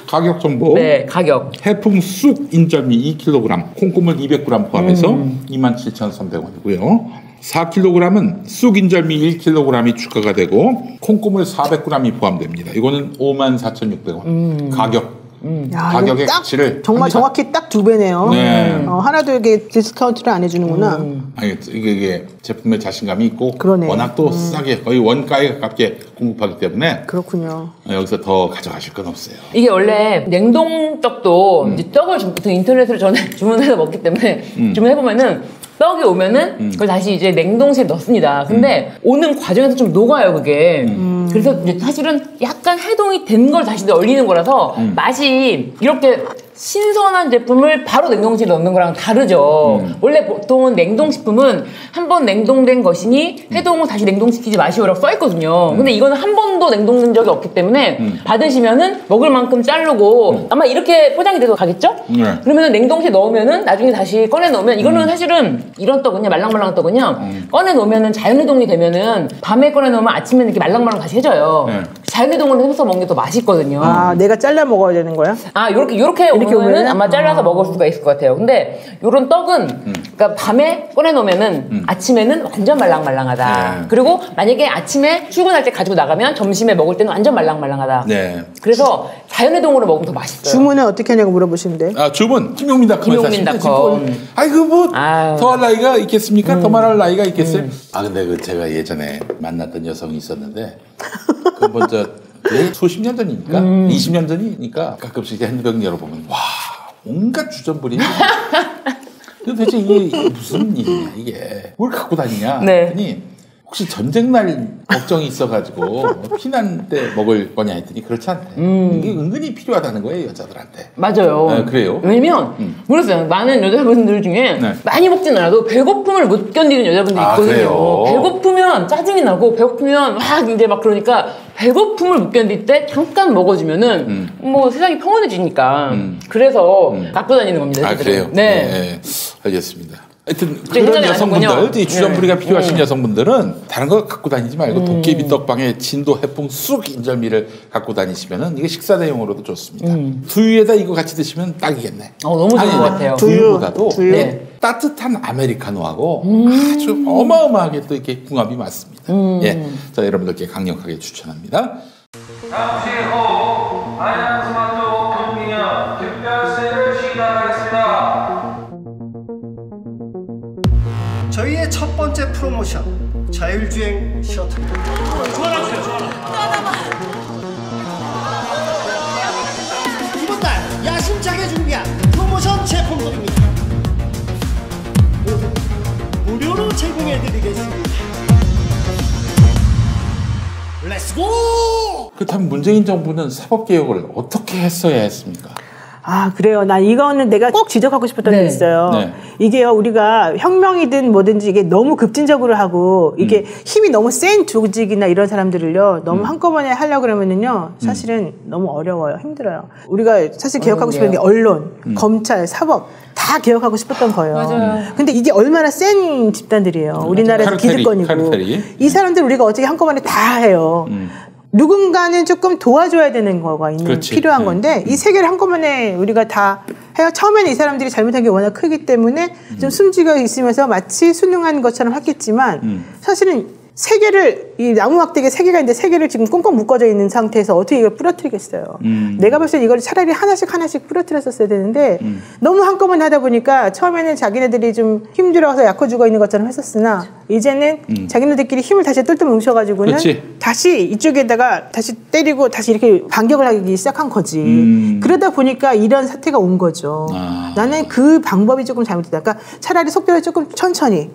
가격 정보. 네, 가격. 해풍 쑥 인절미 2kg, 콩고물 200g 포함해서 27,300원이고요. 4kg은 쑥 인절미 1kg이 추가가 되고 콩고물 400g이 포함됩니다. 이거는 54,600원. 가격. 야, 가격의 딱 가치를 정말 합니다. 정확히 딱 2배네요. 네. 하나도 이게 디스카운트를 안 해주는구나. 아니, 이게 제품에 자신감이 있고 그러네. 워낙 또 싸게 거의 원가에 가깝게 공급하기 때문에 그렇군요. 여기서 더 가져가실 건 없어요. 이게 원래 냉동떡도 이제 떡을 보통 인터넷으로 전에 주문해서 먹기 때문에 주문해보면은 떡이 오면은 그걸 다시 이제 냉동실에 넣습니다. 근데 오는 과정에서 좀 녹아요, 그게. 그래서 이제 사실은 약간 해동이 된 걸 다시 얼리는 거라서 맛이 이렇게 신선한 제품을 바로 냉동실에 넣는 거랑 다르죠. 원래 보통은 냉동식품은 한 번 냉동된 것이니 해동 후 다시 냉동시키지 마시오라고 써있거든요. 근데 이거는 한 번도 냉동된 적이 없기 때문에 받으시면은 먹을 만큼 자르고 아마 이렇게 포장이 돼서 가겠죠? 네. 그러면은 냉동실에 넣으면은 나중에 다시 꺼내 놓으면 이거는 사실은 이런 떡은요, 말랑말랑한 떡은요, 꺼내 놓으면은 자연해동이 되면은 밤에 꺼내 놓으면 아침에 이렇게 말랑말랑 다시 해져요. 네. 자연해동을 해서 먹는 게 더 맛있거든요. 아, 내가 잘라 먹어야 되는 거야? 아, 요렇게 오면은 아마 잘라서 먹을 수가 있을 것 같아요. 근데 요런 떡은, 그러니까 밤에 꺼내놓으면은 아침에는 완전 말랑말랑하다. 네. 그리고 만약에 아침에 출근할 때 가지고 나가면 점심에 먹을 때는 완전 말랑말랑하다. 네. 그래서 자연해동으로 먹으면 더 맛있어요. 주문은 어떻게 하냐고 물어보시는데. 아, 주문 김용민닷컴에서 김용민닷컴. 아이고 뭐 아유. 더할 나이가 있겠습니까? 더 말할 나이가 있겠어요? 아, 근데 그 제가 예전에 만났던 여성이 있었는데 그 먼저 수십 년 전이니까 20년 전이니까 가끔씩 핸드백 열어보면 와, 온갖 주전부리. 도대체 이게 무슨 일이냐, 이게 뭘 갖고 다니냐. 네. 했더니 혹시 전쟁 날 걱정이 있어가지고 피난 때 먹을 거냐 했더니 그렇지 않대. 이게 은근히 필요하다는 거예요, 여자들한테. 맞아요. 네, 그래요? 왜냐면 모르겠어요. 많은 여자분들 중에 네. 많이 먹진 않아도 배고픔을 못 견디는 여자분들이 아, 있거든요. 그래요? 배고프면 짜증이 나고 배고프면 막 이제 막 그러니까 배고픔을 못 견딜 때 잠깐 먹어주면은 뭐 세상이 평온해지니까 그래서 갖고 다니는 겁니다. 아, 여자들은. 그래요? 네. 네. 알겠습니다. 하여튼 제 그런 생각이 여성분들, 아니군요. 이 주전부리가 네. 필요하신 여성분들은 다른 거 갖고 다니지 말고 도깨비 떡방에 진도 해풍 쑥 인절미를 갖고 다니시면은 이게 식사 대용으로도 좋습니다. 두유에다 이거 같이 드시면 딱이겠네. 너무 좋은 것 같아요. 두유보다도 두유. 네, 따뜻한 아메리카노하고 아주 어마어마하게 또 이렇게 궁합이 맞습니다. 예, 자, 여러분들께 강력하게 추천합니다. 잠시 후 안양스마트 금기념 특별세를 시작하겠습니다. 저희의 첫 번째 프로모션 자율주행 셔틀입니다. 이번 달 야심차게 준비한 프로모션 제품들입니다. 무료로 제공해드리겠습니다. 렛츠고! 그렇다면 문재인 정부는 사법개혁을 어떻게 했어야 했습니까? 아, 그래요. 나 이거는 내가 꼭 지적하고 싶었던 게 있어요. 네. 이게요, 우리가 혁명이든 뭐든지 이게 너무 급진적으로 하고 이게 힘이 너무 센 조직이나 이런 사람들을요, 너무 한꺼번에 하려고 그러면은요, 사실은 너무 어려워요. 힘들어요. 우리가 사실 개혁하고 싶은 게 언론, 검찰, 사법 다 개혁하고 싶었던 거예요. 맞아요. 근데 이게 얼마나 센 집단들이에요. 우리나라에서 기득권이고. 카르텔이. 이 사람들 우리가 어떻게 한꺼번에 다 해요. 누군가는 조금 도와줘야 되는 거가 그렇지. 필요한 건데 이 세 개를 한꺼번에 우리가 다 해요. 처음에는 이 사람들이 잘못한 게 워낙 크기 때문에 좀 숨죽여 있으면서 마치 순응한 것처럼 했겠지만 사실은 세 개를 이 나무 막대기 세 개가 있는데 세 개를 지금 꽁꽁 묶어져 있는 상태에서 어떻게 이걸 부러뜨리겠어요. 내가 봤을 때 이걸 차라리 하나씩 부러뜨렸었어야 되는데 너무 한꺼번에 하다 보니까 처음에는 자기네들이 좀 힘들어서 약호 죽어 있는 것처럼 했었으나 이제는 자기네들끼리 힘을 다시 똘똘 뭉쳐가지고는 그렇지. 다시 이쪽에다가 다시 때리고 다시 이렇게 반격을 하기 시작한 거지. 그러다 보니까 이런 사태가 온 거죠. 나는 그 방법이 조금 잘못됐다. 그러니까 차라리 속도를 조금 천천히.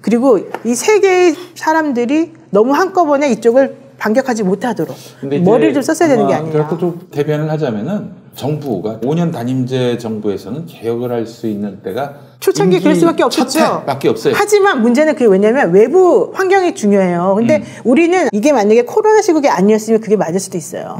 그리고 이 세 개의 사람들이 너무 한꺼번에 이쪽을 반격하지 못하도록 머리를 좀 썼어야 되는 게 아니냐. 그렇게 좀 대변을 하자면은 정부가 5년 단임제 정부에서는 개혁을 할 수 있는 때가 초창기에 그럴 수밖에 없었죠. 밖에 없어요. 하지만 문제는 그게 왜냐면 외부 환경이 중요해요. 근데 우리는 이게 만약에 코로나 시국이 아니었으면 그게 맞을 수도 있어요.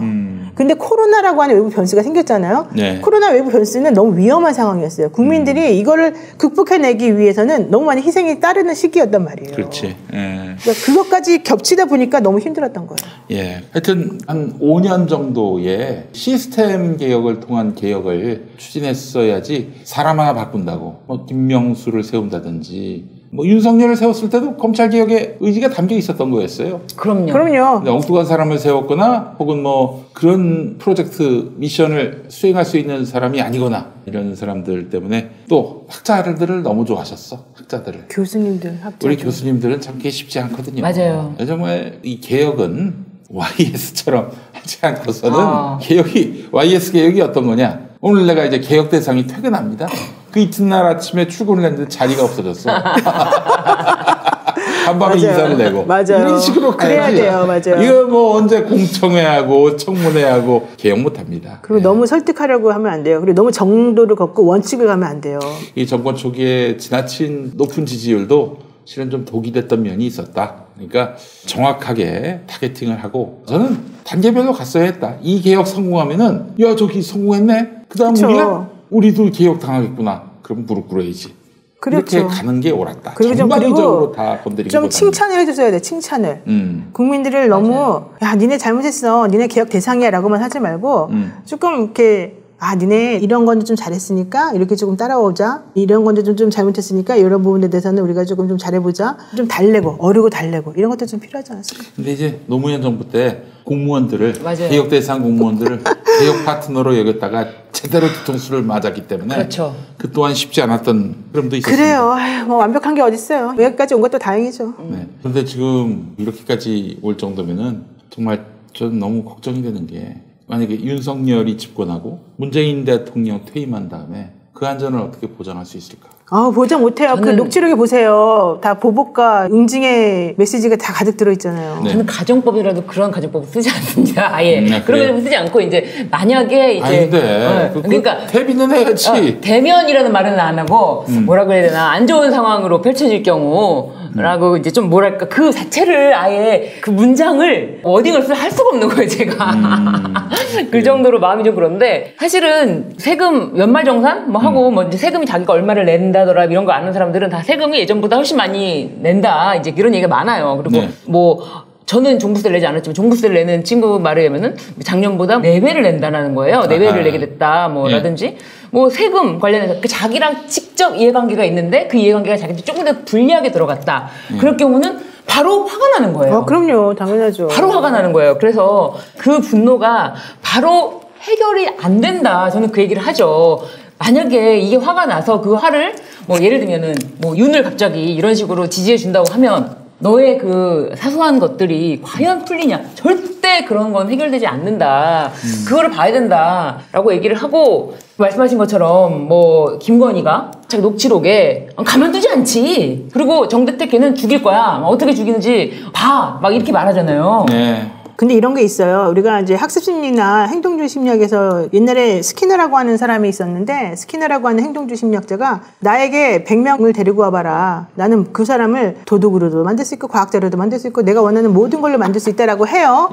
근데 코로나라고 하는 외부 변수가 생겼잖아요. 네. 코로나 외부 변수는 너무 위험한 상황이었어요. 국민들이 이거를 극복해내기 위해서는 너무 많은 희생이 따르는 시기였단 말이에요. 그렇지. 예. 그러니까 그것까지 겹치다 보니까 너무 힘들었던 거예요. 예. 하여튼 한 5년 정도의 시스템 개혁을 통한 개혁을 추진했어야지 사람 하나 바꾼다고 뭐 김명수를 세운다든지 뭐 윤석열을 세웠을 때도 검찰 개혁에 의지가 담겨 있었던 거였어요. 그럼요. 그럼요. 근데 엉뚱한 사람을 세웠거나 혹은 뭐 그런 프로젝트 미션을 수행할 수 있는 사람이 아니거나 이런 사람들 때문에 또 학자들을 너무 좋아하셨어. 학자들을. 교수님들, 학자들. 우리 교수님들은 참기 쉽지 않거든요. 맞아요. 정말 이 개혁은 YS처럼 하지 않고서는 개혁이 YS 개혁이 어떤 거냐? 오늘 내가 이제 개혁 대상이 퇴근합니다. 그 이튿날 아침에 출근을 했는데 자리가 없어졌어. 한밤에 인사를 내고. 맞아요. 이런 식으로 그래야 가야지. 돼요. 맞아요. 이거 뭐 언제 공청회하고 청문회하고 개혁 못합니다. 그리고 너무 설득하려고 하면 안 돼요. 그리고 너무 정도를 걷고 원칙을 가면 안 돼요. 이 정권 초기에 지나친 높은 지지율도 실은 좀 독이 됐던 면이 있었다. 그러니까 정확하게 타겟팅을 하고 저는 단계별로 갔어야 했다. 이 개혁 성공하면은 야 저기 성공했네. 그다음 우리도 개혁 당하겠구나. 그럼 무릎 꿇어야지. 그렇죠. 이렇게 가는 게 옳았다. 그리고 전방위적으로 다 건드리고 좀 칭찬을 해줬어야 돼. 칭찬을. 국민들을 너무 야 니네 잘못했어. 니네 개혁 대상이야 라고만 하지 말고 조금 이렇게 아, 니네 이런 건데 좀 잘했으니까 이렇게 조금 따라오자. 이런 건데 좀 잘못했으니까 이런 부분에 대해서는 우리가 조금 좀 잘해보자. 좀 달래고 어르고 달래고 이런 것도 좀 필요하지 않습니까? 근데 이제 노무현 정부 때 공무원들을 맞아요. 개혁 대상 공무원들을 개혁 파트너로 여겼다가 제대로 뒤통수를 맞았기 때문에 그렇죠. 그 또한 쉽지 않았던 흐름도 있었습니다. 그래요. 아유, 뭐 완벽한 게 어딨어요. 여기까지 온 것도 다행이죠. 네. 그런데 지금 이렇게까지 올 정도면은 정말 저는 너무 걱정이 되는 게 만약에 윤석열이 집권하고 문재인 대통령 퇴임한 다음에 그 안전을 어떻게 보장할 수 있을까? 보장 못해요. 그 녹취록에 보세요. 다 보복과 응징의 메시지가 다 가득 들어있잖아요. 네. 저는 가정법이라도 그런 가정법을 쓰지 않습니다. 아예 그런 그래요? 걸 쓰지 않고 이제 만약에 이제 아닌데 그러니까 대비는 해야지. 대면이라는 말은 안 하고 뭐라 그래야 되나 안 좋은 상황으로 펼쳐질 경우라고 이제 좀 뭐랄까 그 자체를 아예 그 문장을 워딩을 할 수가 없는 거예요 제가. 그 정도로 마음이 좀 그런데 사실은 세금 연말정산 뭐 하고 뭐 이제 세금이 자기가 얼마를 낸다더라 이런 거 아는 사람들은 다 세금이 예전보다 훨씬 많이 낸다 이제 이런 얘기가 많아요. 그리고 뭐 저는 종부세를 내지 않았지만 종부세를 내는 친구 말에 의하면은 작년보다 4배를 낸다는 거예요. 4배를 내게 됐다 뭐라든지 뭐 세금 관련해서 그 자기랑 직접 이해관계가 있는데 그 이해관계가 자기한테 조금 더 불리하게 들어갔다. 그럴 경우는 바로 화가 나는 거예요. 그럼요. 당연하죠. 바로 화가 나는 거예요. 그래서 그 분노가 바로 해결이 안 된다. 저는 그 얘기를 하죠. 만약에 이게 화가 나서 그 화를 뭐 예를 들면은 뭐 윤을 갑자기 이런 식으로 지지해 준다고 하면 너의 그 사소한 것들이 과연 풀리냐? 절대 그런 건 해결되지 않는다. 그거를 봐야 된다라고 얘기를 하고 말씀하신 것처럼 뭐 김건희가 자기 녹취록에 가만두지 않지. 그리고 정대택 걔는 죽일 거야. 어떻게 죽이는지 봐. 막 이렇게 말하잖아요. 네. 근데 이런 게 있어요. 우리가 이제 학습심리나 행동주의 심리학에서 옛날에 스키너라고 하는 사람이 있었는데 스키너라고 하는 행동주의 심리학자가 나에게 100명을 데리고 와봐라. 나는 그 사람을 도둑으로도 만들 수 있고 과학자로도 만들 수 있고 내가 원하는 모든 걸로 만들 수 있다라고 해요.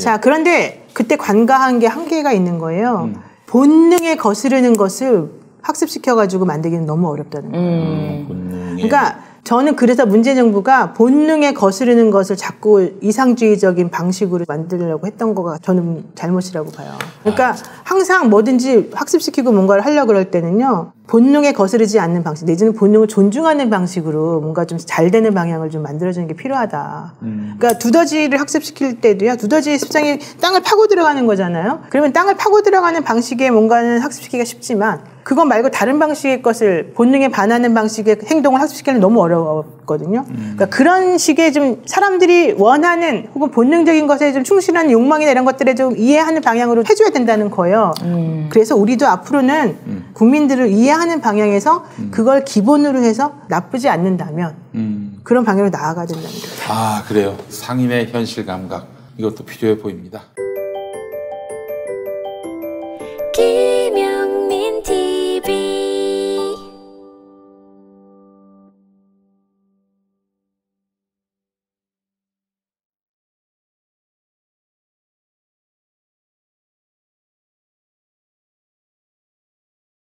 자, 그런데 그때 관가한 게 한계가 있는 거예요. 본능에 거스르는 것을 학습시켜가지고 만들기는 너무 어렵다는 거예요. 그러니까 저는 그래서 문재정부가 본능에 거스르는 것을 자꾸 이상주의적인 방식으로 만들려고 했던 거가 저는 잘못이라고 봐요. 그러니까 항상 뭐든지 학습시키고 뭔가를 하려고 그럴 때는요. 본능에 거스르지 않는 방식 내지는 본능을 존중하는 방식으로 뭔가 좀 잘 되는 방향을 좀 만들어주는 게 필요하다. 그러니까 두더지를 학습시킬 때도요. 두더지의 습성이 땅을 파고 들어가는 거잖아요. 그러면 땅을 파고 들어가는 방식의 뭔가는 학습시키기가 쉽지만 그것 말고 다른 방식의 것을 본능에 반하는 방식의 행동을 학습시키는 너무 어려웠거든요. 그러니까 그런 식의 좀 사람들이 원하는 혹은 본능적인 것에 좀 충실한 욕망이나 이런 것들에 좀 이해하는 방향으로 해줘야 된다는 거예요. 그래서 우리도 앞으로는 국민들을 이해하는 방향에서 그걸 기본으로 해서 나쁘지 않는다면 그런 방향으로 나아가야 된다는 거예요. 아, 그래요. 상인의 현실 감각 이것도 필요해 보입니다. 김